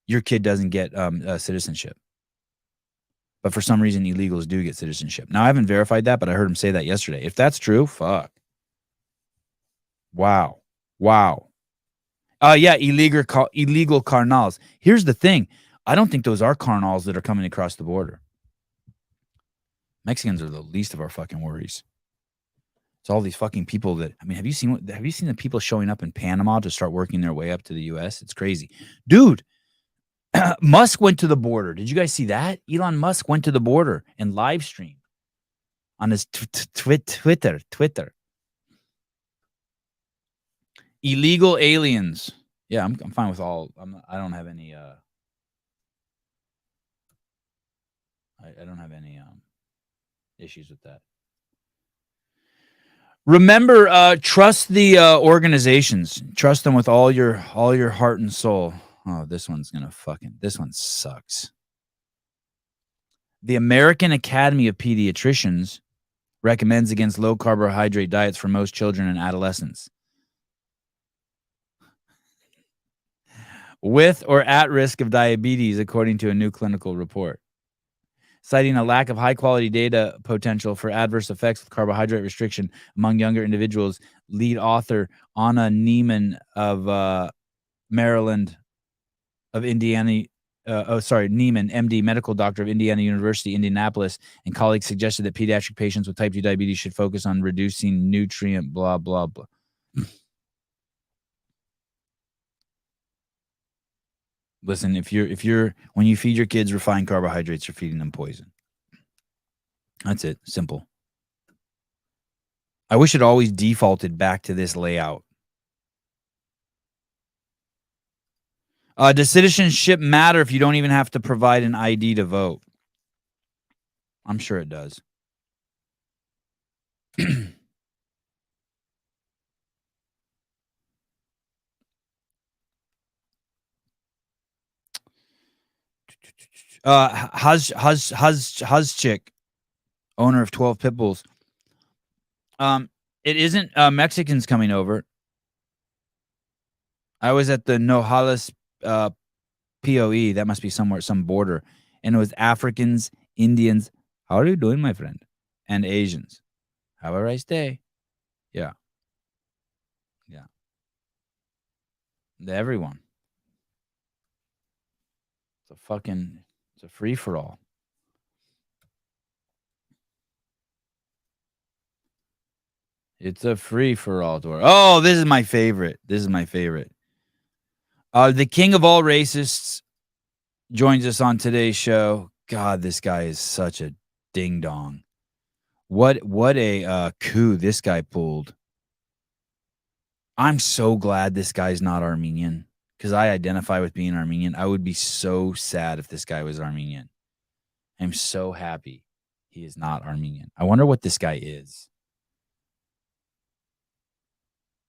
Speaker 1: your kid doesn't get citizenship. But for some reason, illegals do get citizenship. Now, I haven't verified that, but I heard him say that yesterday. If that's true, fuck. Wow. Yeah, illegal carnals. Here's the thing. I don't think those are carnals that are coming across the border. Mexicans are the least of our fucking worries. It's all these fucking people that, I mean, have you seen the people showing up in Panama to start working their way up to the US? It's crazy. Dude, Musk went to the border. Did you guys see that? Elon Musk went to the border and live streamed on his Twitter. Illegal aliens. Yeah, I'm fine with all. I don't have any. I don't have any issues with that. Remember, trust the organizations. Trust them with all your heart and soul. Oh, this one sucks. The American Academy of Pediatricians recommends against low carbohydrate diets for most children and adolescents with or at risk of diabetes, according to a new clinical report. Citing a lack of high-quality data potential for adverse effects with carbohydrate restriction among younger individuals, lead author Anna Neiman of Maryland, of Indiana, Neiman, MD, medical doctor of Indiana University, Indianapolis, and colleagues suggested that pediatric patients with type 2 diabetes should focus on reducing nutrient blah, blah, blah. Listen, when you feed your kids refined carbohydrates, you're feeding them poison. That's it. Simple. I wish it always defaulted back to this layout. Does citizenship matter if you don't even have to provide an ID to vote? I'm sure it does. Huzchick, owner of 12 pit bulls. It isn't Mexicans coming over. I was at the Nogales POE. That must be somewhere, some border. And it was Africans, Indians. How are you doing, my friend? And Asians. Have a nice day. Yeah. Everyone. It's a free-for-all. It's a free-for-all tour. Oh, this is my favorite. The king of all racists joins us on today's show. God, this guy is such a ding-dong. What a coup this guy pulled. I'm so glad this guy's not Armenian because I identify with being Armenian. I would be so sad if this guy was Armenian. I'm so happy he is not Armenian. I wonder what this guy is.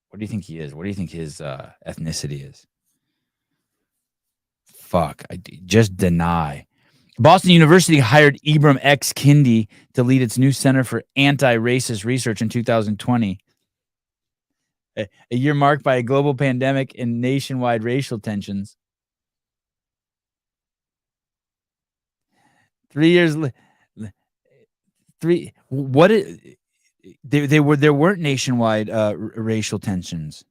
Speaker 1: What do you think he is? What do you think his ethnicity is? Fuck. Just deny. Boston University hired Ibram X. Kendi to lead its new Center for Anti-Racist Research in 2020. A year marked by a global pandemic and nationwide racial tensions. 3 years. There weren't nationwide racial tensions.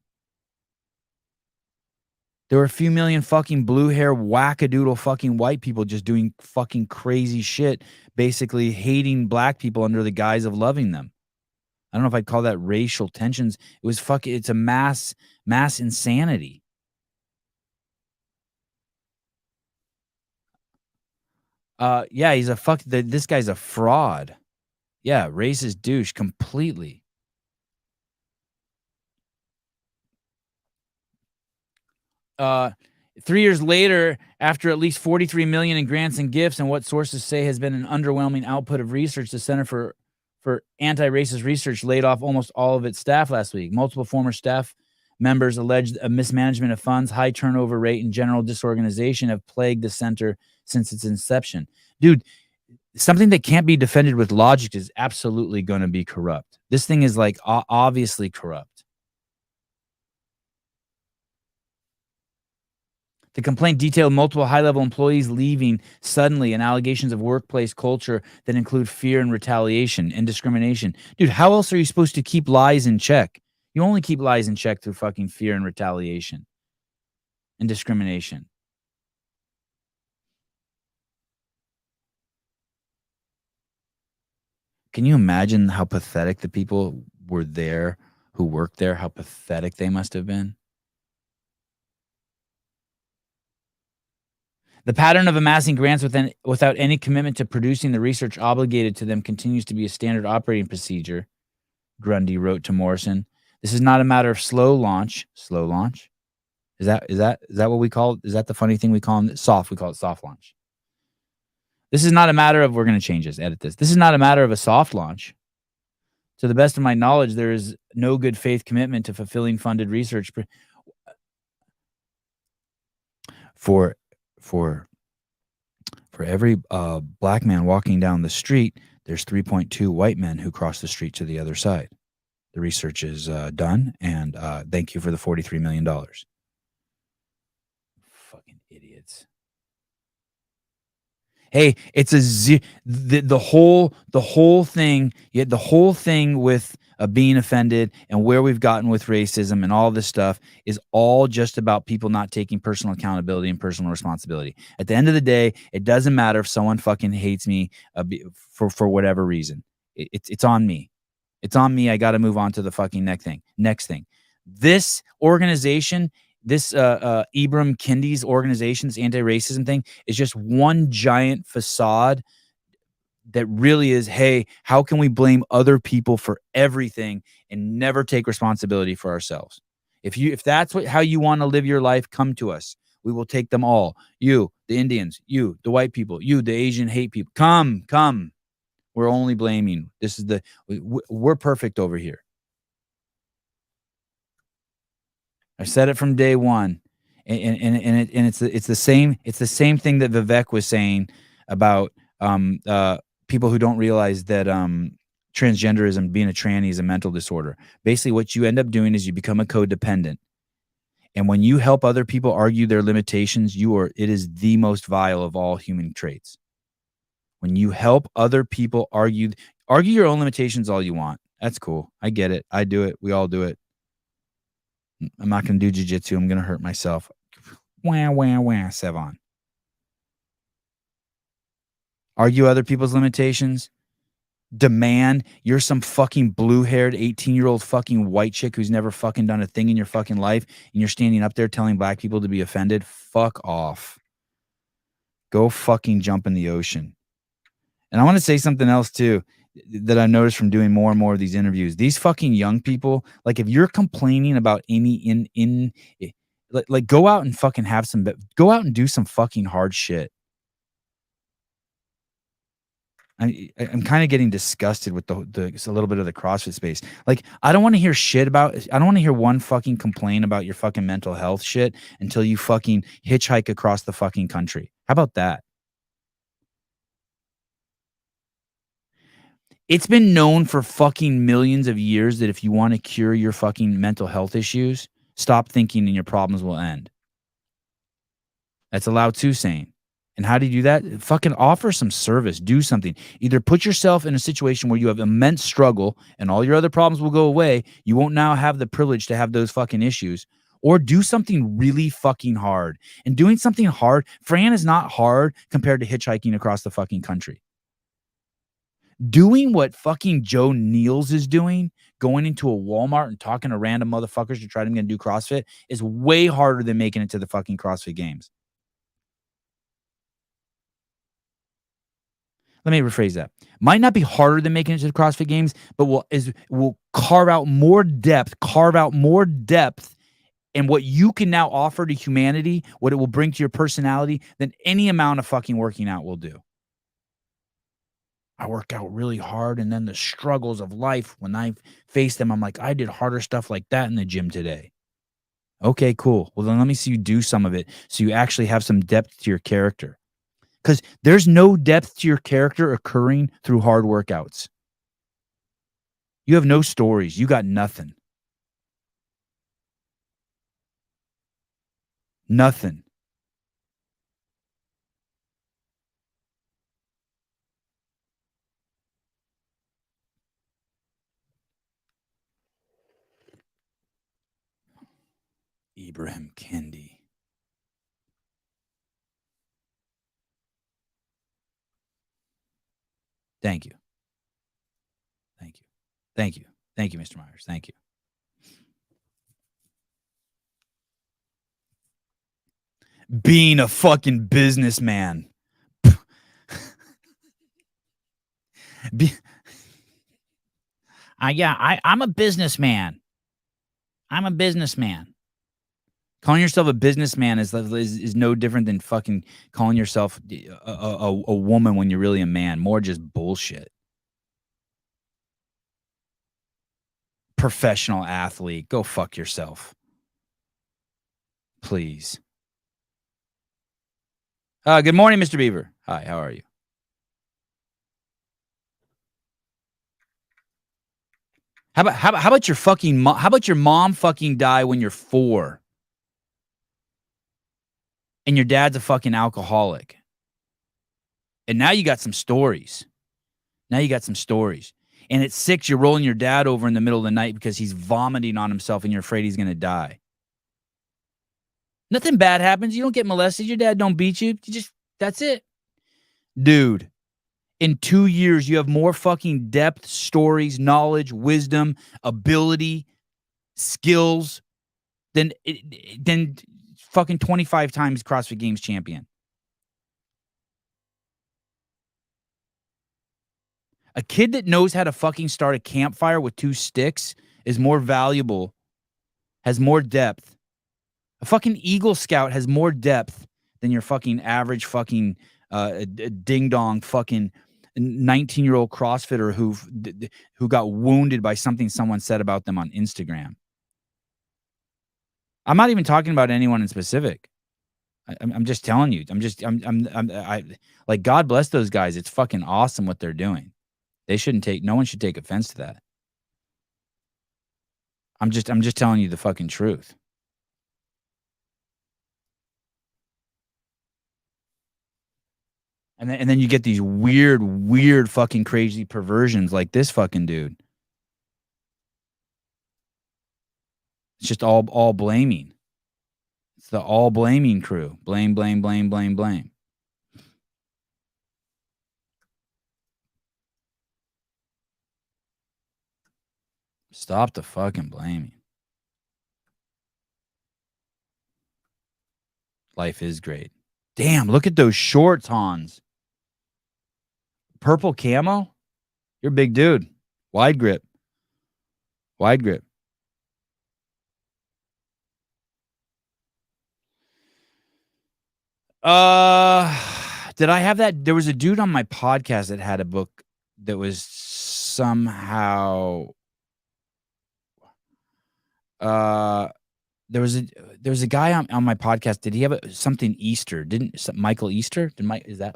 Speaker 1: There were a few million fucking blue hair wackadoodle fucking white people just doing fucking crazy shit, basically hating black people under the guise of loving them. I don't know if I'd call that racial tensions. It's a mass insanity. Yeah, this guy's a fraud. Yeah, racist douche completely. Uh, 3 years later, after at least $43 million in grants and gifts and what sources say has been an underwhelming output of research, the Center for Anti-Racist Research laid off almost all of its staff last week. Multiple former staff members alleged a mismanagement of funds, high turnover rate, and general disorganization have plagued the center since its inception. Dude, something that can't be defended with logic is absolutely going to be corrupt. This thing is like obviously corrupt. The complaint detailed multiple high-level employees leaving suddenly and allegations of workplace culture that include fear and retaliation and discrimination. Dude, how else are you supposed to keep lies in check? You only keep lies in check through fucking fear and retaliation and discrimination. Can you imagine how pathetic the people were there who worked there, how pathetic they must have been? The pattern of amassing grants without any commitment to producing the research obligated to them continues to be a standard operating procedure, Grundy wrote to Morrison. This is not a matter of slow launch. Slow launch? Is that what we call it? Is that the funny thing we call it? Soft. We call it soft launch. This is not a matter of, we're going to change this, edit this. This is not a matter of a soft launch. To the best of my knowledge, there is no good faith commitment to fulfilling funded research for every black man walking down the street, there's 3.2 white men who cross the street to the other side. The research is done, and thank you for the $43 million. Fucking idiots. Hey, it's the whole thing. You had the whole thing with being offended and where we've gotten with racism and all this stuff is all just about people not taking personal accountability and personal responsibility. At the end of the day, it doesn't matter if someone fucking hates me for whatever reason. It's on me. It's on me. I got to move on to the fucking next thing. This organization, this Ibram Kendi's organization, this anti-racism thing, is just one giant facade that really is, hey, how can we blame other people for everything and never take responsibility for ourselves? If that's how you want to live your life, come to us. We will take them all. You, the Indians, you, the white people, you, the Asian hate people. Come. We're only blaming. We're perfect over here. I said it from day one, and it's the same thing that Vivek was saying about people who don't realize that transgenderism, being a tranny, is a mental disorder. Basically, what you end up doing is you become a codependent, and when you help other people argue their limitations, it is the most vile of all human traits. When you help other people argue your own limitations all you want. That's cool. I get it. I do it. We all do it. I'm not going to do jiu-jitsu. I'm going to hurt myself. Wah, Sevan. Argue other people's limitations. demand. You're some fucking blue-haired 18-year-old fucking white chick who's never fucking done a thing in your fucking life, and you're standing up there telling black people to be offended. Fuck off. Go fucking jump in the ocean. And I want to say something else too that I noticed from doing more and more of these interviews. These fucking young people, like if you're complaining about like go out and fucking go out and do some fucking hard shit. I'm kind of getting disgusted with a little bit of the CrossFit space. Like, I don't want to hear I don't want to hear one fucking complaint about your fucking mental health shit until you fucking hitchhike across the fucking country. How about that? It's been known for fucking millions of years that if you want to cure your fucking mental health issues, stop thinking and your problems will end. That's a Lao Tzu saying. And how do you do that? Fucking offer some service. Do something. Either put yourself in a situation where you have immense struggle and all your other problems will go away. You won't now have the privilege to have those fucking issues. Or do something really fucking hard. And doing something hard, Fran, is not hard compared to hitchhiking across the fucking country. Doing what fucking Joe Niels is doing, going into a Walmart and talking to random motherfuckers to try to do CrossFit, is way harder than making it to the fucking CrossFit Games. Let me rephrase that. Might not be harder than making it to the CrossFit Games, but will carve out more depth in what you can now offer to humanity, what it will bring to your personality, than any amount of fucking working out will do. I work out really hard, and then the struggles of life, when I face them, I'm like, I did harder stuff like that in the gym today. Okay, cool. Well, then let me see you do some of it so you actually have some depth to your character. Because there's no depth to your character occurring through hard workouts. You have no stories. You got nothing. Nothing. Ibram Kendi. Thank you. Thank you. Thank you. Thank you, Mr. Myers. Thank you. Being a fucking businessman. I'm a businessman. I'm a businessman. Calling yourself a businessman is no different than fucking calling yourself a woman when you're really a man. More just bullshit. Professional athlete. Go fuck yourself. Please. Good morning, Mr. Beaver. Hi, how are you? How about your fucking mom? How about your mom fucking die when you're 4? And your dad's a fucking alcoholic. And now you got some stories. And at 6, you're rolling your dad over in the middle of the night because he's vomiting on himself and you're afraid he's going to die. Nothing bad happens. You don't get molested. Your dad don't beat you. That's it. Dude, in 2 years, you have more fucking depth, stories, knowledge, wisdom, ability, skills than fucking 25 times CrossFit Games champion. A kid that knows how to fucking start a campfire with 2 sticks is more valuable, has more depth. A fucking Eagle Scout has more depth than your fucking average fucking ding-dong fucking 19-year-old CrossFitter who got wounded by something someone said about them on Instagram. I'm not even talking about anyone in specific. I'm just telling you. I like, God bless those guys. It's fucking awesome what they're doing. No one should take offense to that. I'm just telling you the fucking truth. And then you get these weird fucking crazy perversions like this fucking dude. It's just all blaming. It's the all blaming crew. Blame. Stop the fucking blaming. Life is great. Damn, look at those shorts, Hans. Purple camo? You're a big dude. Wide grip. Wide grip. Did I have that? There was a dude on my podcast that had a book that was somehow there was a guy on my podcast. Did he have something Easter? Michael Easter?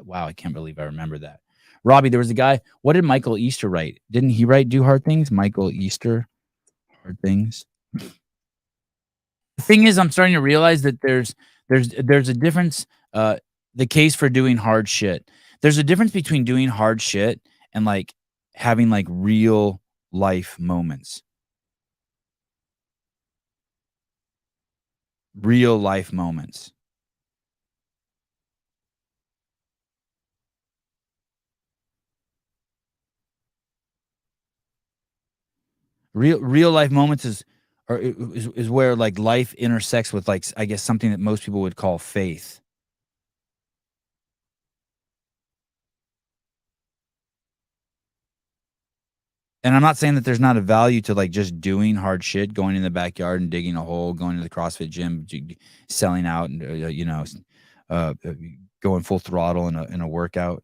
Speaker 1: Wow, I can't believe I remember that. Robbie, there was a guy. What did Michael Easter write? Didn't he write Do Hard Things? Michael Easter, Hard Things. The thing is, I'm starting to realize that there's a difference. The case for doing hard shit. There's a difference between doing hard shit and like having like real life moments. Real life moments. Real life moments is where like life intersects with like, I guess, something that most people would call faith. And I'm not saying that there's not a value to like just doing hard shit, going in the backyard and digging a hole, going to the CrossFit gym, selling out, and going full throttle in a workout.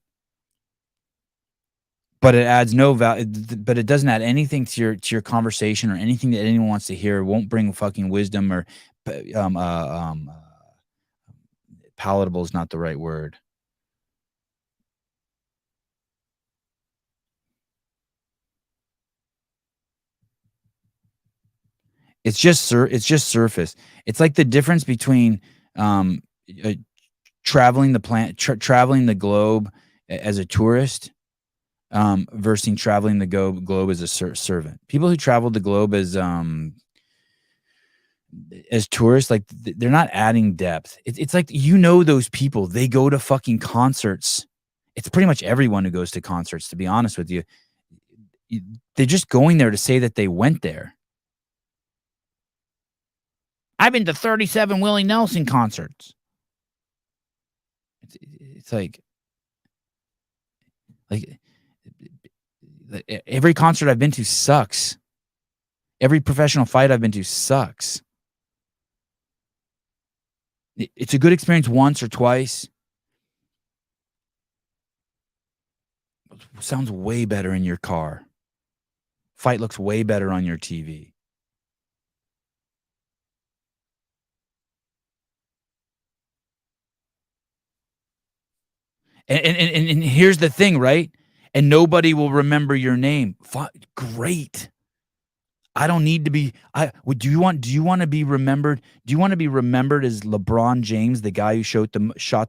Speaker 1: But it adds no value. But it doesn't add anything to your conversation or anything that anyone wants to hear. It won't bring fucking wisdom or palatable is not the right word. It's just surface. It's like the difference between traveling the globe as a tourist versus traveling the globe as a servant. People who travel the globe as tourists, like they're not adding depth. It's like, those people, they go to fucking concerts. It's pretty much everyone who goes to concerts, to be honest with you. They're just going there to say that they went there. I've been to 37 Willie Nelson concerts. It's like every concert I've been to sucks. Every professional fight I've been to sucks. It's a good experience once or twice. It sounds way better in your car. Fight looks way better on your TV. And here's the thing, right? And nobody will remember your name. Great. I don't need to be. Do you want to be remembered? Do you want to be remembered as LeBron James, the guy who shot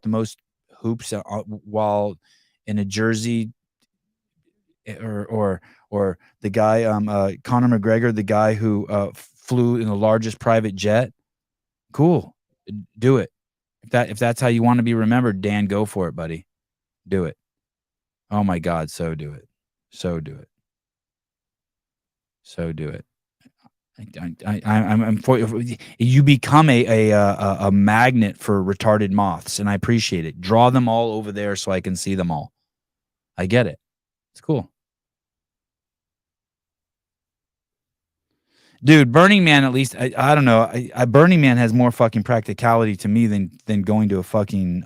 Speaker 1: the most hoops while in a jersey, or the guy Conor McGregor, the guy who flew in the largest private jet? Cool, do it. If that's how you want to be remembered, Dan, go for it, buddy. Do it. Oh my God, so do it. So do it. So do it. I'm for you. Become a magnet for retarded moths, and I appreciate it. Draw them all over there so I can see them all. I get it. It's cool. Dude, Burning Man, at least, I don't know. Burning Man has more fucking practicality to me than going to a fucking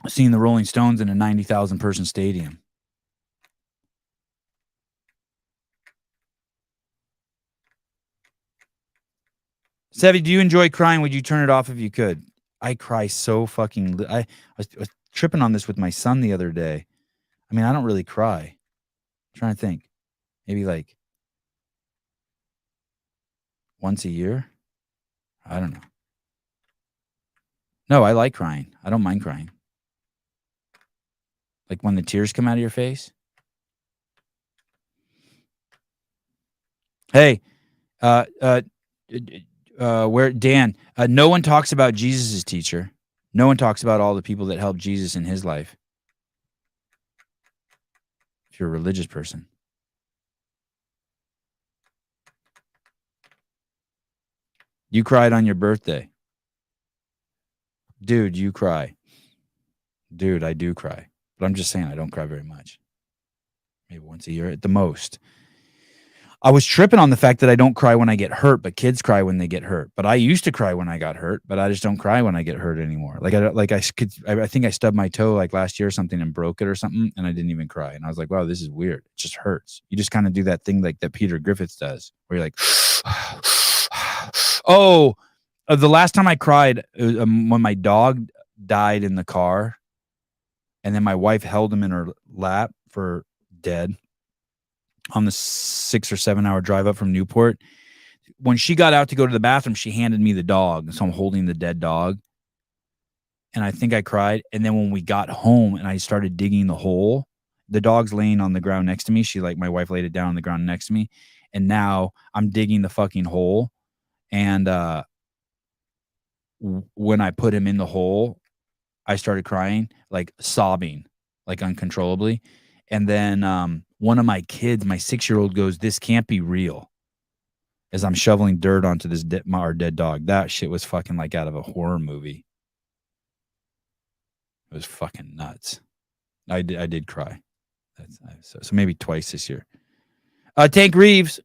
Speaker 1: seeing the Rolling Stones in a 90,000 person stadium. Sevi, do you enjoy crying? Would you turn it off if you could? I cry so fucking. I was tripping on this with my son the other day. I mean, I don't really cry. I'm trying to think. Maybe like once a year? I don't know. No, I like crying. I don't mind crying. Like when the tears come out of your face. Hey, where Dan? No one talks about Jesus' teacher. No one talks about all the people that helped Jesus in his life. If you're a religious person. You cried on your birthday. Dude, you cry. Dude, I do cry. But I'm just saying I don't cry very much. Maybe once a year at the most. I was tripping on the fact that I don't cry when I get hurt, but kids cry when they get hurt. But I used to cry when I got hurt, but I just don't cry when I get hurt anymore. I think I stubbed my toe like last year or something and broke it or something, and I didn't even cry. And I was like, wow, this is weird. It just hurts. You just kind of do that thing like that Peter Griffiths does, where you're like, oh, the last time I cried when my dog died in the car, and then my wife held him in her lap for dead on the 6 or 7 hour drive up from Newport. When she got out to go to the bathroom, she handed me the dog. So I'm holding the dead dog. And I think I cried. And then when we got home and I started digging the hole, the dog's laying on the ground next to me. My wife laid it down on the ground next to me. And now I'm digging the fucking hole. And when I put him in the hole, I started crying, like sobbing, like uncontrollably. And then one of my kids, my 6-year-old, goes, "This can't be real," as I'm shoveling dirt onto this our dead dog. That shit was fucking like out of a horror movie. It was fucking nuts. I did cry. So maybe twice this year. Tank Reeves.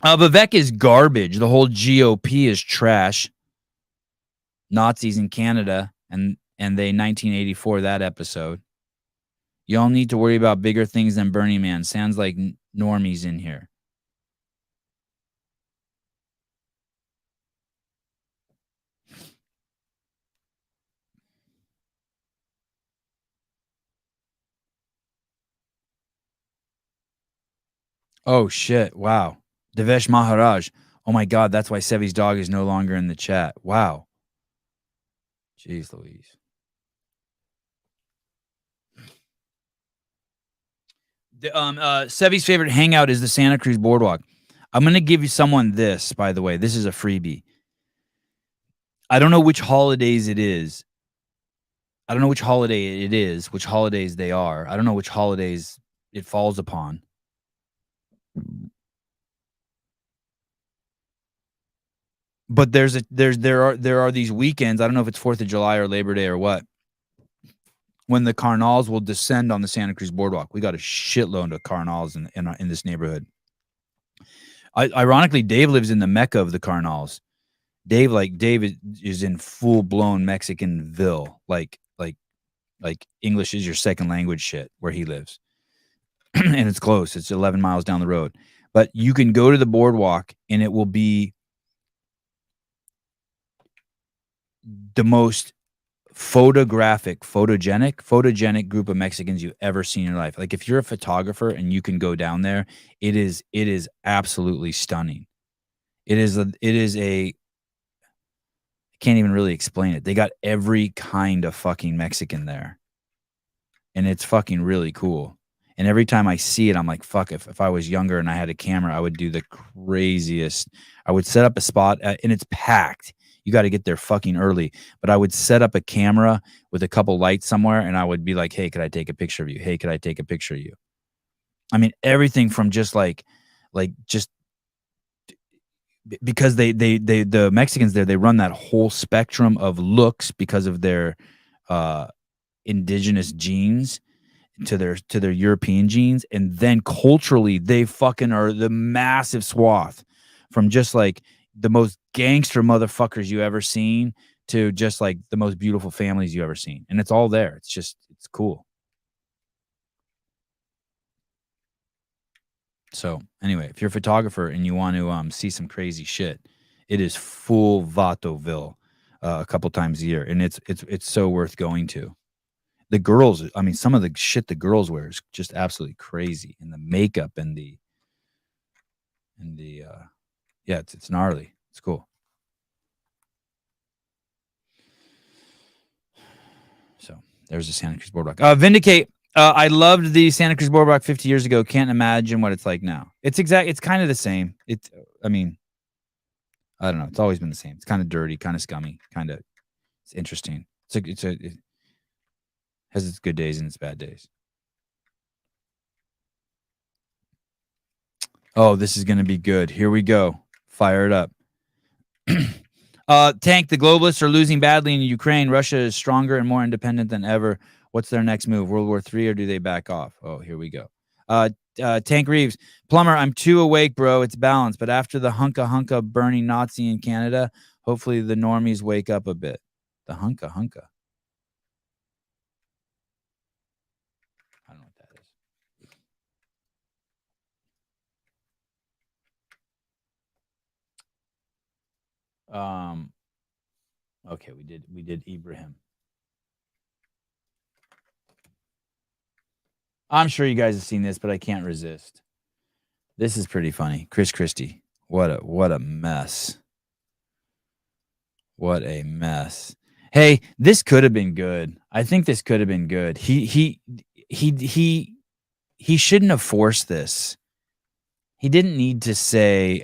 Speaker 1: Vivek is garbage. The whole GOP is trash. Nazis in Canada and they 1984 that episode. Y'all need to worry about bigger things than Burning Man. Sounds like normies in here. Oh shit! Wow, Devesh Maharaj. Oh my God, that's why Sevi's dog is no longer in the chat. Wow. Jeez Louise. Sevi's favorite hangout is the Santa Cruz Boardwalk. I'm going to give you someone this, by the way. This is a freebie. I don't know which holidays it is. I don't know which holiday it is, which holidays they are. I don't know which holidays it falls upon. But there are these weekends. I don't know if it's 4th of July or Labor Day or what, when the carnals will descend on the Santa Cruz Boardwalk. We got a shitload of carnals in this neighborhood. Ironically, Dave lives in the mecca of the carnals. Dave is in full blown Mexicanville, like English is your second language shit where he lives, and it's close. It's 11 miles down the road. But you can go to the boardwalk, and it will be the most photogenic group of Mexicans you've ever seen in your life. Like if you're a photographer and you can go down there, it is absolutely stunning. It is I can't even really explain it. They got every kind of fucking Mexican there. And it's fucking really cool. And every time I see it, I'm like, fuck, if I was younger and I had a camera, I would do the craziest. I would set up a spot and it's packed. You got to get there fucking early. But I would set up a camera with a couple lights somewhere, and I would be like, hey, could I take a picture of you? Hey, could I take a picture of you? I mean, everything from just just because the Mexicans there, they run that whole spectrum of looks because of their indigenous genes to their European genes. And then culturally, they fucking are the massive swath from just like the most gangster motherfuckers you ever seen to just like the most beautiful families you ever seen. And it's all there. It's cool. So anyway, if you're a photographer and you want to see some crazy shit, it is full Vatoville a couple times a year. And it's so worth going to. The girls, I mean, some of the shit the girls wear is just absolutely crazy. And the makeup and the yeah, it's gnarly. It's cool. So there's the Santa Cruz Boardwalk. Vindicate. I loved the Santa Cruz Boardwalk 50 years ago. Can't imagine what it's like now. It's kind of the same. I mean, I don't know. It's always been the same. It's kind of dirty, kind of scummy, it's interesting. It has its good days and its bad days. Oh, this is going to be good. Here we go. Fire it up. Tank, the globalists are losing badly in Ukraine. Russia is stronger and more independent than ever. What's their next move? World War III, or do they back off? Oh, here we go. Tank Reeves, Plumber, I'm too awake, bro. It's balanced. But after the hunka burning Nazi in Canada, hopefully the normies wake up a bit. The hunka. I don't know what that is. Okay, we did Ibrahim. I'm sure you guys have seen this, but I can't resist. This is pretty funny. Chris Christie. What a mess. What a mess. Hey, this could have been good. I think this could have been good. He shouldn't have forced this. He didn't need to say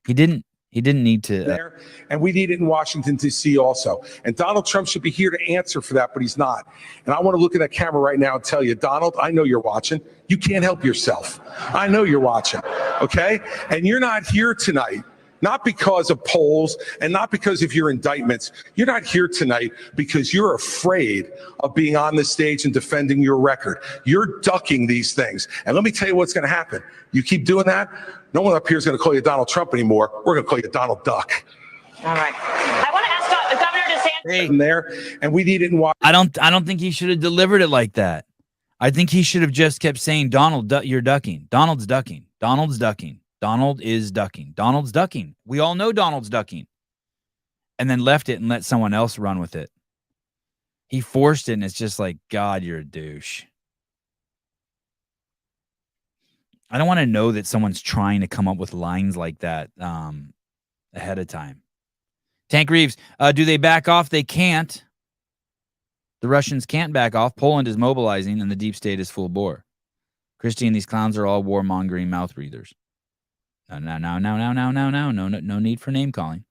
Speaker 1: he didn't need to
Speaker 8: there, and we need it in Washington, D.C. also. And Donald Trump should be here to answer for that, but he's not. And I want to look at that camera right now and tell you, Donald, I know you're watching. You can't help yourself. I know you're watching, okay? And you're not here tonight, not because of polls and not because of your indictments. You're not here tonight because you're afraid of being on the stage and defending your record. You're ducking these things. And let me tell you what's going to happen. You keep doing that, no one up here is going to call you Donald Trump anymore. We're going to call you Donald Duck.
Speaker 7: All right. I want to ask Governor DeSantis.
Speaker 8: Hey. There, and we need it in Washington.
Speaker 1: I don't think he should have delivered it like that. I think he should have just kept saying, Donald, you're ducking. Donald's ducking. Donald's ducking. Donald is ducking. Donald's ducking. We all know Donald's ducking. And then left it and let someone else run with it. He forced it, and it's just like, God, you're a douche. I don't want to know that someone's trying to come up with lines like that ahead of time. Tank Reeves, do they back off? They can't. The Russians can't back off. Poland is mobilizing, and the deep state is full bore. Christie and these clowns are all warmongering mouth breathers. No need for name calling.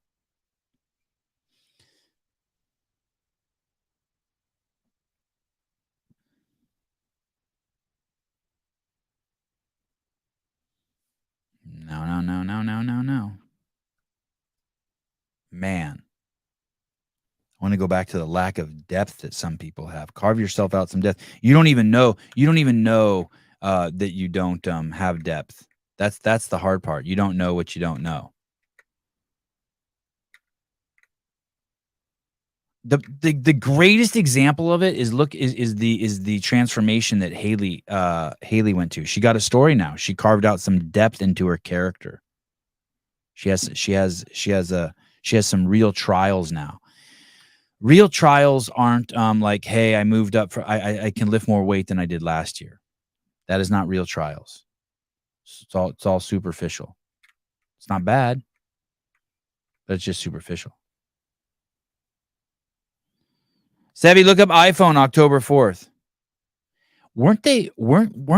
Speaker 1: No. Man. I want to go back to the lack of depth that some people have. Carve yourself out some depth. You don't even know that you don't have depth. That's the hard part. You don't know what you don't know. The greatest example of it is the transformation that Haley went to. She got a story now. She carved out some depth into her character. She has some real trials now. Real trials aren't like, hey, I moved up I can lift more weight than I did last year. That is not real trials. It's all superficial. It's not bad, but it's just superficial. Sevi, look up iPhone October 4th. Weren't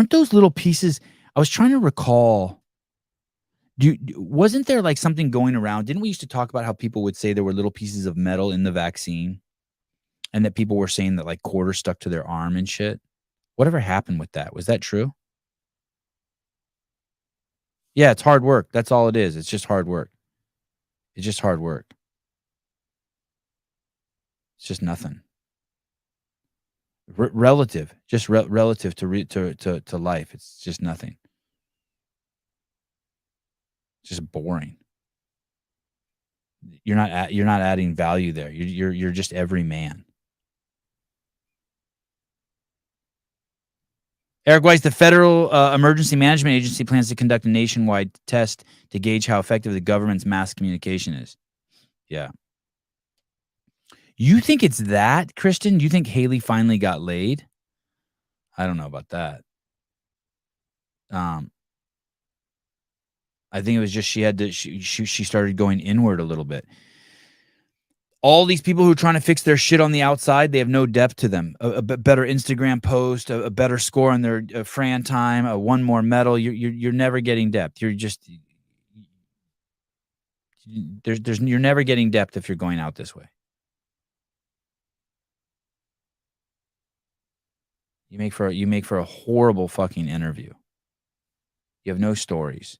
Speaker 1: those little pieces? I was trying to recall. Wasn't there like something going around? Didn't we used to talk about how people would say there were little pieces of metal in the vaccine, and that people were saying that like quarters stuck to their arm and shit? Whatever happened with that? Was that true? Yeah, it's hard work. That's all it is. It's just hard work. It's just hard work. It's just nothing. Relative to life. It's just nothing. It's just boring. You're not adding value there. You're just every man. Eric Weiss, the Federal Emergency Management Agency plans to conduct a nationwide test to gauge how effective the government's mass communication is. Yeah. You think it's that, Kristen? You think Haley finally got laid? I don't know about that. I think it was just she started going inward a little bit. All these people who are trying to fix their shit on the outside, they have no depth to them. A better Instagram post, a better score on their Fran time, one more medal. You're never getting depth. You're just you're never getting depth if you're going out this way. You make for a horrible fucking interview. You have no stories.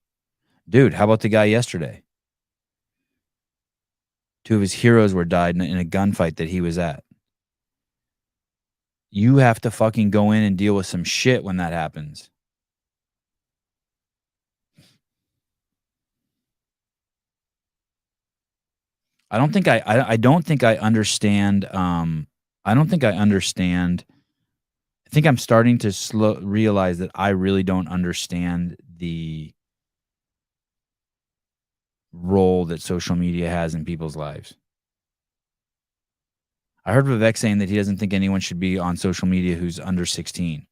Speaker 1: Dude, how about the guy yesterday? 2 of his heroes were died in a gunfight that he was at. You have to fucking go in and deal with some shit when that happens. I don't think I understand. I don't think I understand. I think I'm starting to realize that I really don't understand the role that social media has in people's lives. I heard Vivek saying that he doesn't think anyone should be on social media who's under 16.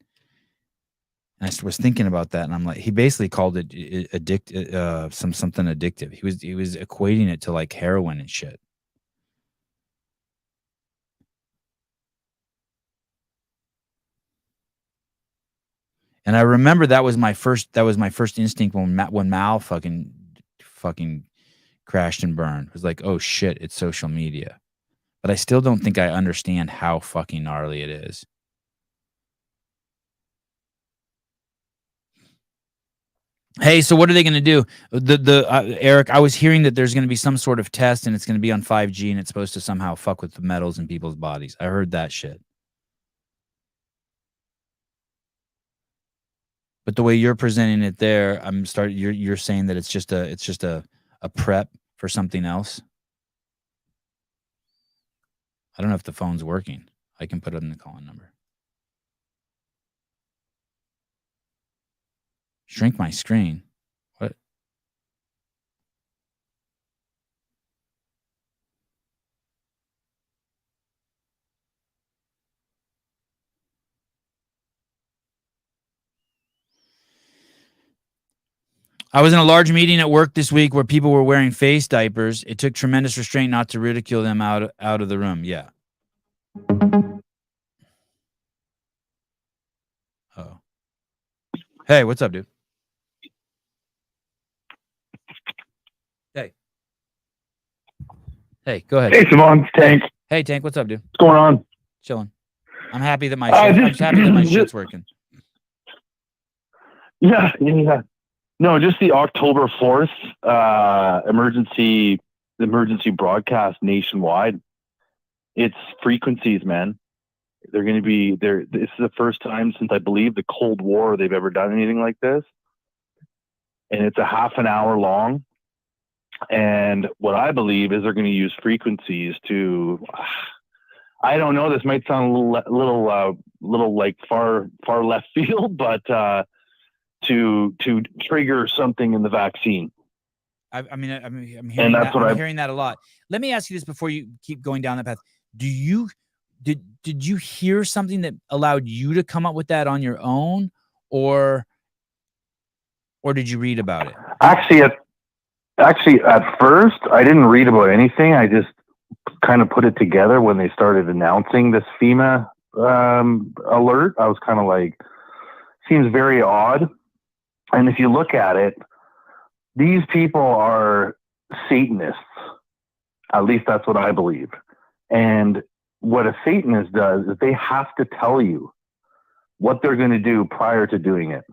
Speaker 1: And I was thinking about that, and I'm like, he basically called it something addictive. He was equating it to like heroin and shit. And I remember that was my first instinct when Mal fucking crashed and burned. It was like, oh shit, it's social media. But I still don't think I understand how fucking gnarly it is. Hey, so what are they going to do? Eric, I was hearing that there's going to be some sort of test and it's going to be on 5G and it's supposed to somehow fuck with the metals in people's bodies. I heard that shit. But the way you're presenting it there, you're saying that it's just a prep for something else. I don't know if the phone's working. I can put it in the call-in number. Shrink my screen. What? I was in a large meeting at work this week where people were wearing face diapers. It took tremendous restraint not to ridicule them out of the room. Yeah. Oh. Hey, what's up, dude? Hey, go ahead.
Speaker 9: Hey, Sevan, it's Tank.
Speaker 1: Hey, Tank, what's up, dude?
Speaker 9: What's going on?
Speaker 1: Chilling. I'm happy that I'm happy that my shit's working.
Speaker 9: Yeah. No, just the October 4th emergency broadcast nationwide. It's frequencies, man. They're going to be there. This is the first time since I believe the Cold War they've ever done anything like this, and it's a half an hour long. And what I believe is they're going to use frequencies to, I don't know, this might sound a little like far left field, but to trigger something in the vaccine.
Speaker 1: I'm hearing that a lot. Let me ask you this before you keep going down that path. Did you hear something that allowed you to come up with that on your own, or did you read about it?
Speaker 9: Actually, at first, I didn't read about anything. I just kind of put it together when they started announcing this FEMA alert. I was kind of like, seems very odd. And if you look at it, these people are Satanists. At least that's what I believe. And what a Satanist does is they have to tell you what they're going to do prior to doing it.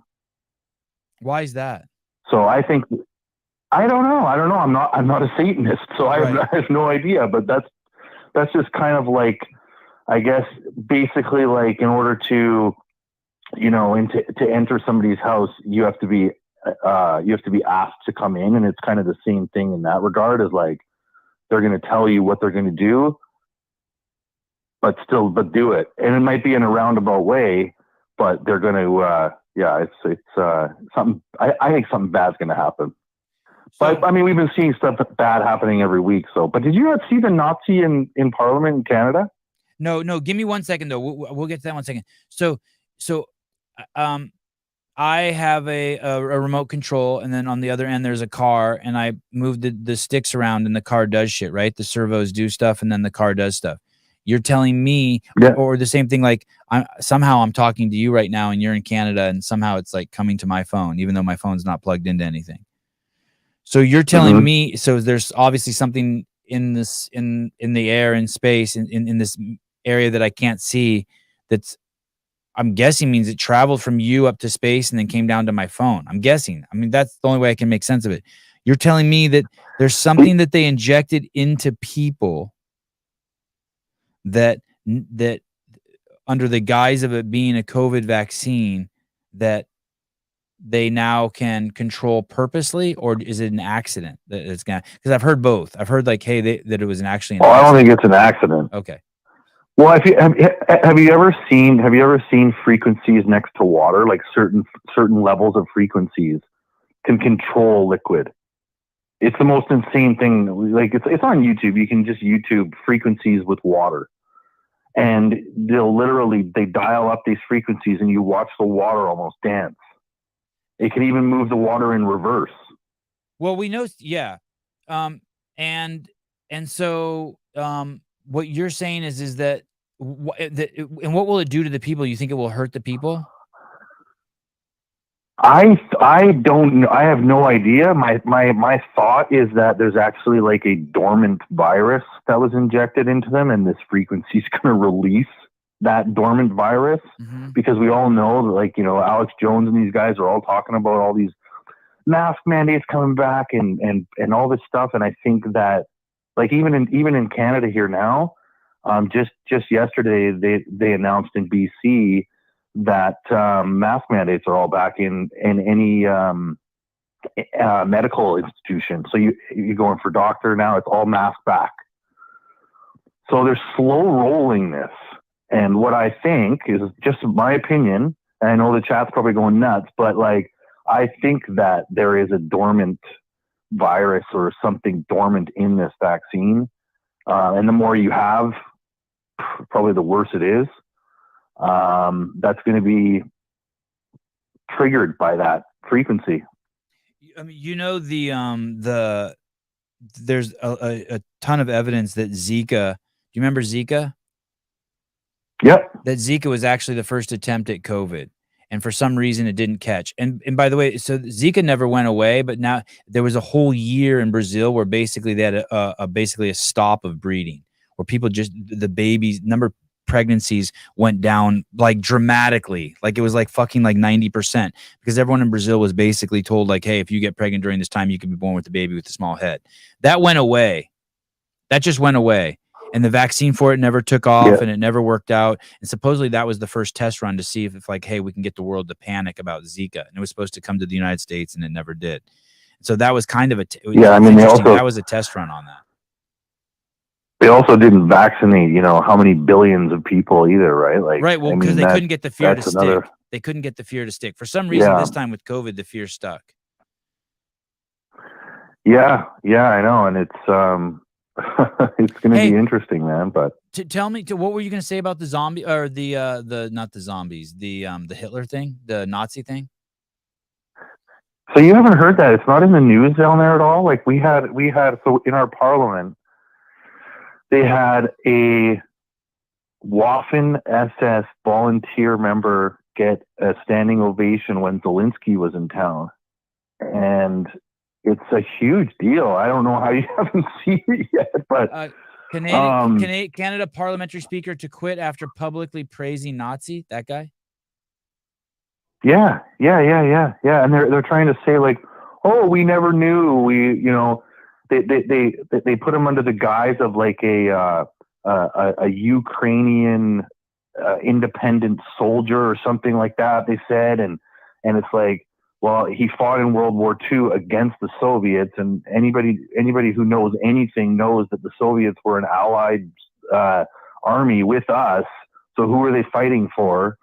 Speaker 1: Why is that?
Speaker 9: So I think... I don't know. I'm not a Satanist, so I have no idea. But that's just kind of like, I guess, basically like in order to, to enter somebody's house, you have to be asked to come in, and it's kind of the same thing in that regard. Is like they're going to tell you what they're going to do, but do it, and it might be in a roundabout way, but they're going to. It's something. I think something bad's going to happen. But I mean, we've been seeing stuff bad happening every week. So, but did you not see the Nazi in Parliament in Canada?
Speaker 1: No. Give me 1 second though. We'll get to that 1 second. So, I have a remote control, and then on the other end there's a car, and I move the sticks around, and the car does shit, right? The servos do stuff, and then the car does stuff. You're telling me, or the same thing, like somehow I'm talking to you right now, and you're in Canada, and somehow it's like coming to my phone, even though my phone's not plugged into anything. So you're telling me, so there's obviously something in this, in the air, in space, in this area that I can't see, that's I'm guessing means it traveled from you up to space and then came down to my phone. I'm guessing. I mean, that's the only way I can make sense of it. You're telling me that there's something that they injected into people that under the guise of it being a COVID vaccine that they now can control purposely, or is it an accident that it's gonna? Because I've heard both. I've heard like, hey, that it was actually.
Speaker 9: I don't think it's an accident.
Speaker 1: Okay.
Speaker 9: Well, have you ever seen frequencies next to water? Like certain levels of frequencies can control liquid. It's the most insane thing. Like it's on YouTube. You can just YouTube frequencies with water, and they dial up these frequencies, and you watch the water almost dance. It can even move the water in reverse.
Speaker 1: Well, we know, yeah, and so what you're saying is that and what will it do to the people? You think it will hurt the people?
Speaker 9: I don't know. I have no idea. My thought is that there's actually like a dormant virus that was injected into them, and this frequency is going to release that dormant virus, because we all know that, like, you know, Alex Jones and these guys are all talking about all these mask mandates coming back and all this stuff. And I think that, like, even in Canada here now, just yesterday they announced in BC that mask mandates are all back in any medical institution. So you go in for doctor now, it's all mask back. So they're slow rolling this. And what I think is just my opinion, and I know the chat's probably going nuts, but like, I think that there is a dormant virus or something dormant in this vaccine. And the more you have, probably the worse it is. That's going to be triggered by that frequency.
Speaker 1: I mean, you know, there's a ton of evidence that Zika, do you remember Zika?
Speaker 9: Yep.
Speaker 1: That Zika was actually the first attempt at COVID, and for some reason it didn't catch. And by the way, so Zika never went away, but now there was a whole year in Brazil where basically they had basically a stop of breeding, where people just, the babies number of pregnancies went down like dramatically, like it was like fucking like 90%, because everyone in Brazil was basically told like, hey, if you get pregnant during this time, you can be born with a baby with a small head. That went away. That just went away. And the vaccine for it never took off, and it never worked out. And supposedly that was the first test run to see if like, hey, we can get the world to panic about Zika. And it was supposed to come to the United States, and it never did. So that was kind of that was a test run on that.
Speaker 9: They also didn't vaccinate, you know, how many billions of people either, right? Like,
Speaker 1: right. Well, because they couldn't get the fear to stick. They couldn't get the fear to stick. For some reason, this time with COVID, the fear stuck.
Speaker 9: Yeah, I know, and it's it's going to be interesting, man. But
Speaker 1: tell me, what were you going to say about the zombie, or the not the zombies, the Hitler thing, the Nazi thing?
Speaker 9: So you haven't heard that? It's not in the news down there at all. Like we had so in our parliament, they had a Waffen SS volunteer member get a standing ovation when Zelensky was in town, and it's a huge deal. I don't know how you haven't seen it yet, but
Speaker 1: Canada parliamentary speaker to quit after publicly praising Nazi, that guy.
Speaker 9: Yeah. And they're trying to say like, oh, we never knew. They put him under the guise of like a Ukrainian independent soldier or something like that. They said, and it's like, well, he fought in World War II against the Soviets, and anybody who knows anything knows that the Soviets were an allied army with us. So who are they fighting for?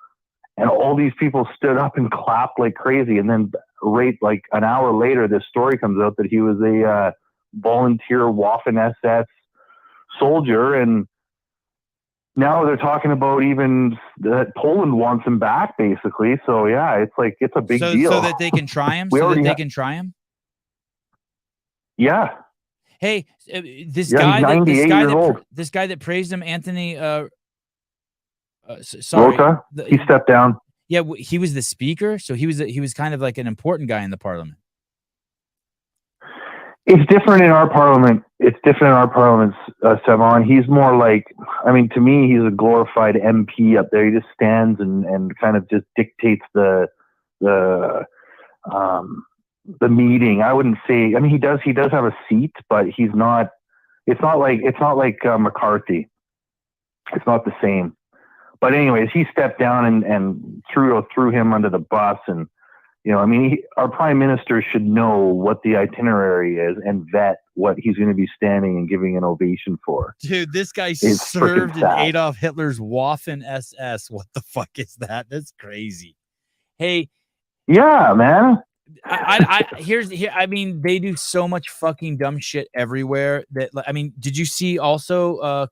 Speaker 9: And all these people stood up and clapped like crazy. And then right like an hour later, this story comes out that he was a volunteer Waffen SS soldier, and now they're talking about even that Poland wants him back, basically. So yeah, it's like, it's a big deal.
Speaker 1: So that they can try him. Can try him.
Speaker 9: Yeah.
Speaker 1: Hey, this guy that praised him, Anthony. Sorry,
Speaker 9: Roca, he stepped down.
Speaker 1: Yeah, he was the speaker, so he was kind of like an important guy in the parliament.
Speaker 9: It's different in our parliament. It's different in our parliaments, Sevan. He's more like, I mean, to me, he's a glorified MP up there. He just stands and kind of just dictates the meeting. I wouldn't say. I mean, he does have a seat, but he's not. It's not like McCarthy. It's not the same. But anyways, he stepped down and threw him under the bus. And I mean, our prime minister should know what the itinerary is and vet what he's going to be standing and giving an ovation for.
Speaker 10: Dude, this guy
Speaker 9: It's
Speaker 10: served in
Speaker 9: freaking sad.
Speaker 10: Adolf Hitler's Waffen SS. What the fuck is that? That's crazy. Hey,
Speaker 9: Yeah, man.
Speaker 10: I mean, they do so much fucking dumb shit everywhere that, I mean, did you see also a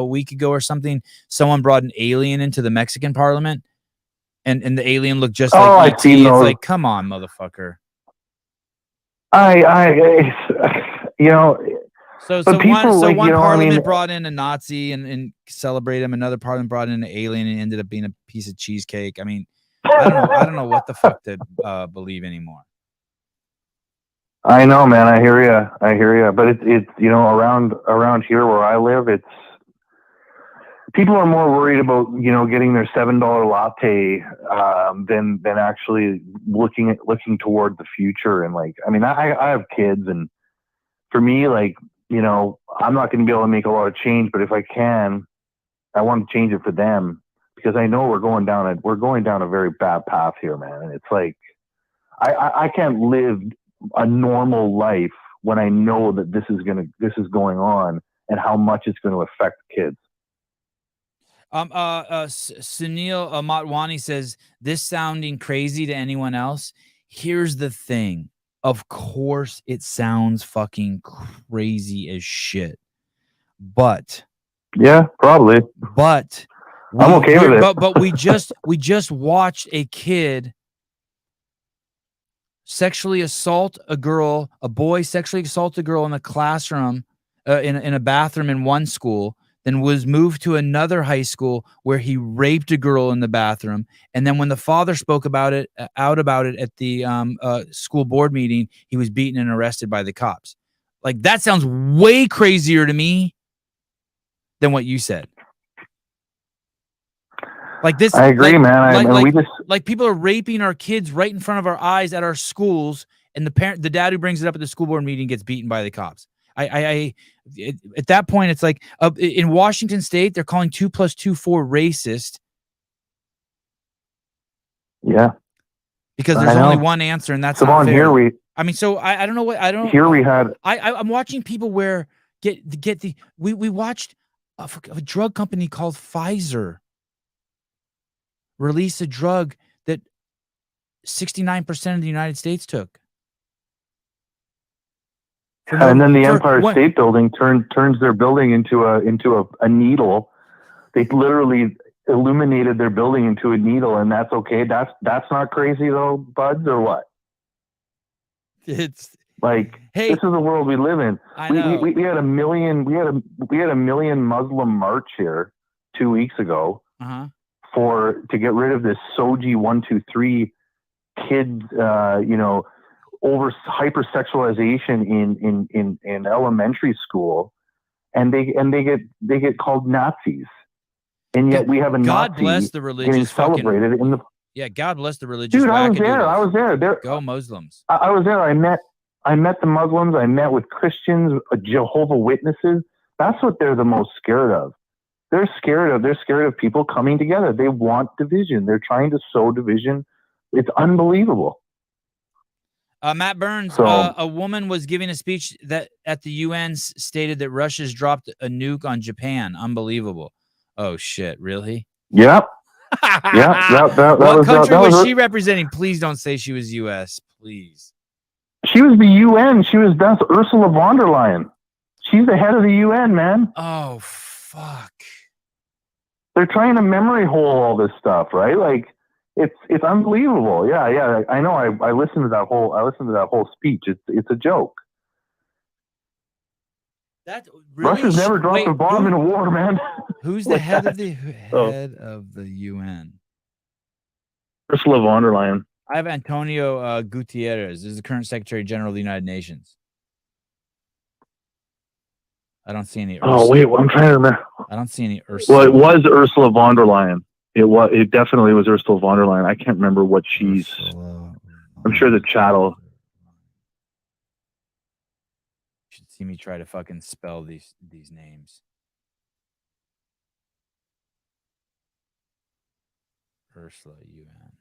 Speaker 10: week ago or something, someone brought an alien into the Mexican parliament and the alien looked just like
Speaker 9: I've
Speaker 10: ET.
Speaker 9: seen
Speaker 10: It's
Speaker 9: those.
Speaker 10: like, come on, motherfucker. So
Speaker 9: But people,
Speaker 10: one
Speaker 9: like,
Speaker 10: parliament
Speaker 9: I mean,
Speaker 10: brought in a Nazi and celebrate him. Another parliament brought in an alien and ended up being a piece of cheesecake. I mean, I don't know what the fuck to believe anymore.
Speaker 9: I know, man. I hear you. But it's around here where I live, it's people are more worried about getting their $7 latte than actually looking toward the future. And like, I mean, I have kids, and for me, like, I'm not going to be able to make a lot of change, but if I can, I want to change it for them, because I know we're going down a very bad path here, man. And it's like, I can't live a normal life when I know that this is going on and how much it's going to affect kids.
Speaker 10: Sunil Matwani says, this sounding crazy to anyone else? Here's the thing. Of course it sounds fucking crazy as shit. But
Speaker 9: yeah, probably.
Speaker 10: But
Speaker 9: I'm okay with it.
Speaker 10: But we just watched a kid sexually assault a boy sexually assault a girl in a classroom, in a bathroom in one school, then was moved to another high school where he raped a girl in the bathroom. And then when the father spoke about it at the school board meeting, he was beaten and arrested by the cops. Like, that sounds way crazier to me than what you said. Like this,
Speaker 9: I agree, man.
Speaker 10: Like people are raping our kids right in front of our eyes at our schools, and the dad who brings it up at the school board meeting gets beaten by the cops. At that point, it's like in Washington State, they're calling 2 + 2 4 racist.
Speaker 9: Yeah,
Speaker 10: because there's only one answer, and that's not fair.
Speaker 9: Here we.
Speaker 10: I mean, so I don't know what I don't.
Speaker 9: Here we had.
Speaker 10: I'm watching people we watched a drug company called Pfizer release a drug that 69% of the United States took.
Speaker 9: And then the Empire State Building turns their building into a needle. They literally illuminated their building into a needle, and that's okay. That's not crazy though, buds, or what?
Speaker 10: It's
Speaker 9: like, hey, this is the world we live in.
Speaker 10: I know.
Speaker 9: We had a million Muslim march here 2 weeks ago to get rid of this Soji 123 kids, over hypersexualization in elementary school, and they get called Nazis, and yet we have a
Speaker 10: God
Speaker 9: Nazi
Speaker 10: bless the religious
Speaker 9: getting celebrated in the.
Speaker 10: Yeah, God bless the religious.
Speaker 9: Dude, I was there.
Speaker 10: Go Muslims.
Speaker 9: I was there. I met the Muslims. I met with Christians, Jehovah's Witnesses. That's what they're the most scared of. They're scared of people coming together. They want division. They're trying to sow division. It's unbelievable.
Speaker 10: Matt Burns, a woman was giving a speech that at the UN stated that Russia's dropped a nuke on Japan. Unbelievable. Oh shit, really?
Speaker 9: Yep. Yeah.
Speaker 10: What country was she representing? Please don't say she was US, please.
Speaker 9: She was the UN. That's Ursula von der Leyen. She's the head of the UN, man.
Speaker 10: Oh fuck.
Speaker 9: They're trying to memory hole all this stuff, right? Like, it's unbelievable. Yeah. I know. I listened to that whole speech. It's a joke.
Speaker 10: That really
Speaker 9: Russia's never dropped a bomb in a war, man.
Speaker 10: Who's the head of the UN?
Speaker 9: Ursula von der Leyen.
Speaker 10: I have Antonio Gutierrez. This is the current Secretary General of the United Nations. I don't see any.
Speaker 9: Oh wait, I'm trying to remember.
Speaker 10: I don't see any Ursula.
Speaker 9: Well, it was Ursula von der Leyen. It definitely was Ursula von der Leyen. I can't remember what she's. I'm sure the chat'll.
Speaker 10: You should see me try to fucking spell these names. Ursula UN.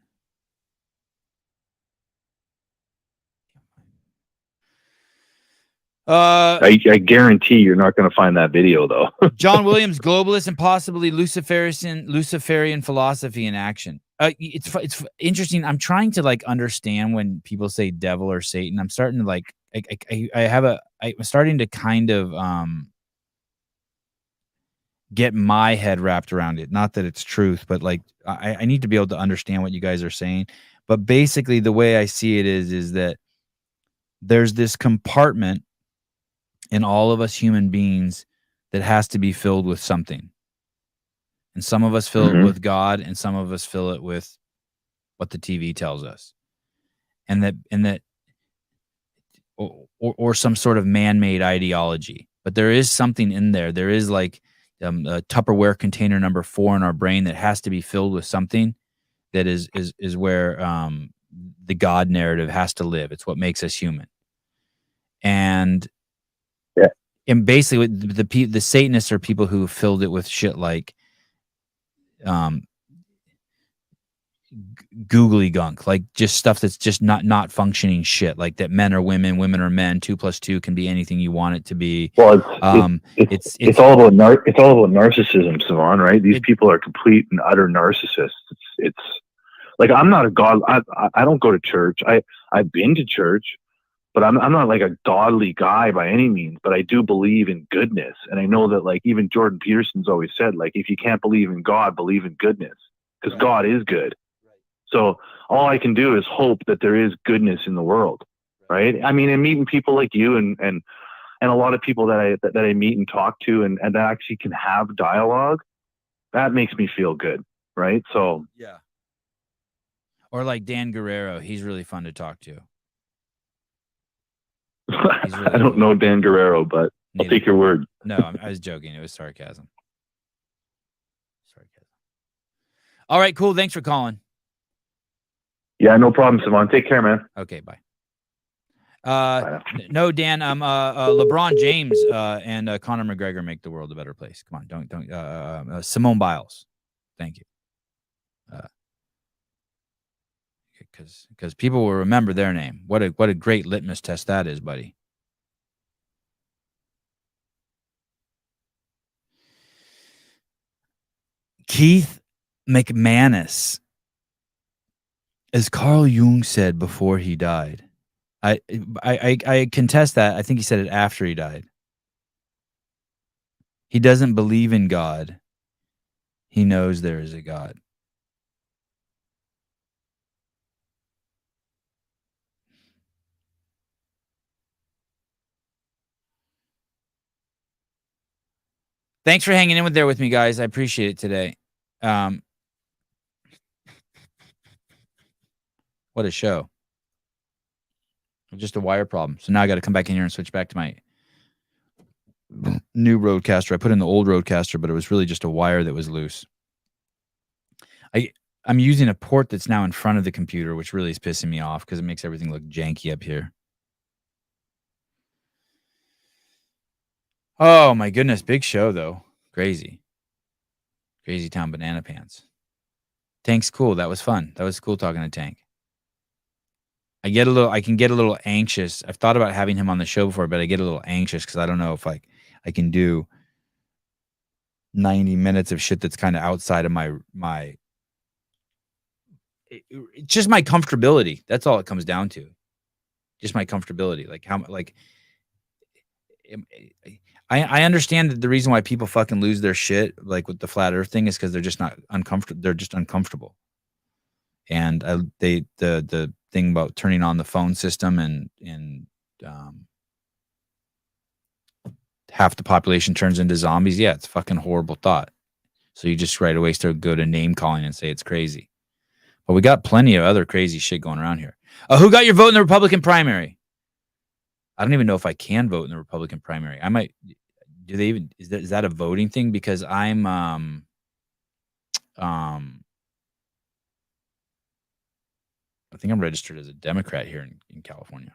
Speaker 9: I guarantee you're not going to find that video though.
Speaker 10: John Williams, globalist and possibly Luciferian philosophy in action. It's interesting. I'm trying to like understand when people say devil or Satan. I'm starting to like I'm starting to kind of get my head wrapped around it. Not that it's truth, but like I need to be able to understand what you guys are saying. But basically, the way I see it is that there's this compartment in all of us human beings that has to be filled with something. And some of us fill it with God, and some of us fill it with what the TV tells us. And that or some sort of man-made ideology. But there is something in there. There is like a Tupperware container number 4 in our brain that has to be filled with something that is where the God narrative has to live. It's what makes us human. And basically the Satanists are people who filled it with shit like googly gunk, like just stuff that's just not functioning shit, like that men are women, women are men, 2 + 2 can be anything you want it to be.
Speaker 9: Well, it's all about narcissism, Sevan, right? These people are complete and utter narcissists. It's like, I'm not a god. I don't go to church. I've been to church, but I'm not like a godly guy by any means, but I do believe in goodness. And I know that like even Jordan Peterson's always said, like, if you can't believe in God, believe in goodness, because God is good. So all I can do is hope that there is goodness in the world. Right. I mean, and meeting people like you and a lot of people that I meet and talk to and that actually can have dialogue, that makes me feel good. Right. So,
Speaker 10: yeah. Or like Dan Guerrero. He's really fun to talk to. Really
Speaker 9: I don't know Dan Guerrero, but I'll take your word.
Speaker 10: No, I was joking. It was sarcasm. All right, cool. Thanks for calling.
Speaker 9: Yeah, no problem, Sevan. Take care, man.
Speaker 10: Okay, bye. No, Dan. LeBron James and Conor McGregor make the world a better place. Come on, don't. Simone Biles, thank you. Because people will remember their name. What a great litmus test that is, buddy. Keith McManus, as Carl Jung said before he died. I contest that. I think he said it after he died. He doesn't believe in God. He knows there is a God. Thanks for hanging in with me, guys. I appreciate it today. What a show. Just a wire problem. So now I got to come back in here and switch back to my new Rodecaster. I put in the old Rodecaster, but it was really just a wire that was loose. I'm using a port that's now in front of the computer, which really is pissing me off because it makes everything look janky up here. Oh my goodness, big show though. Crazy Town Banana Pants. Tank's cool. That was fun. That was cool talking to Tank. I can get a little anxious. I've thought about having him on the show before, but I get a little anxious because I don't know if I can do 90 minutes of shit that's kind of outside of my just my comfortability. That's all it comes down to. Just my comfortability. I understand that the reason why people fucking lose their shit, like with the flat earth thing, is because they're just not uncomfortable. They're just uncomfortable. And the thing about turning on the phone system and half the population turns into zombies. Yeah, it's a fucking horrible thought. So you just right away go to name calling and say it's crazy. But we got plenty of other crazy shit going around here. Who got your vote in the Republican primary? I don't even know if I can vote in the Republican primary. I might. do they even is that a voting thing? Because I'm I think I'm registered as a Democrat here in California.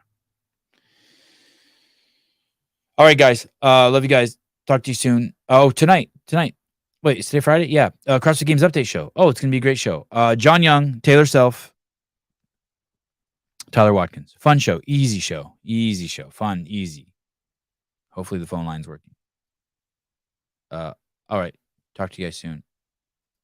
Speaker 10: All right, guys. Love you guys. Talk to you soon. Oh, tonight. Wait, is today Friday? Yeah. CrossFit Games Update show. Oh, it's gonna be a great show. John Young, Taylor Self, Tyler Watkins. Fun show. Easy show. Fun, easy. Hopefully the phone line's working. All right. Talk to you guys soon.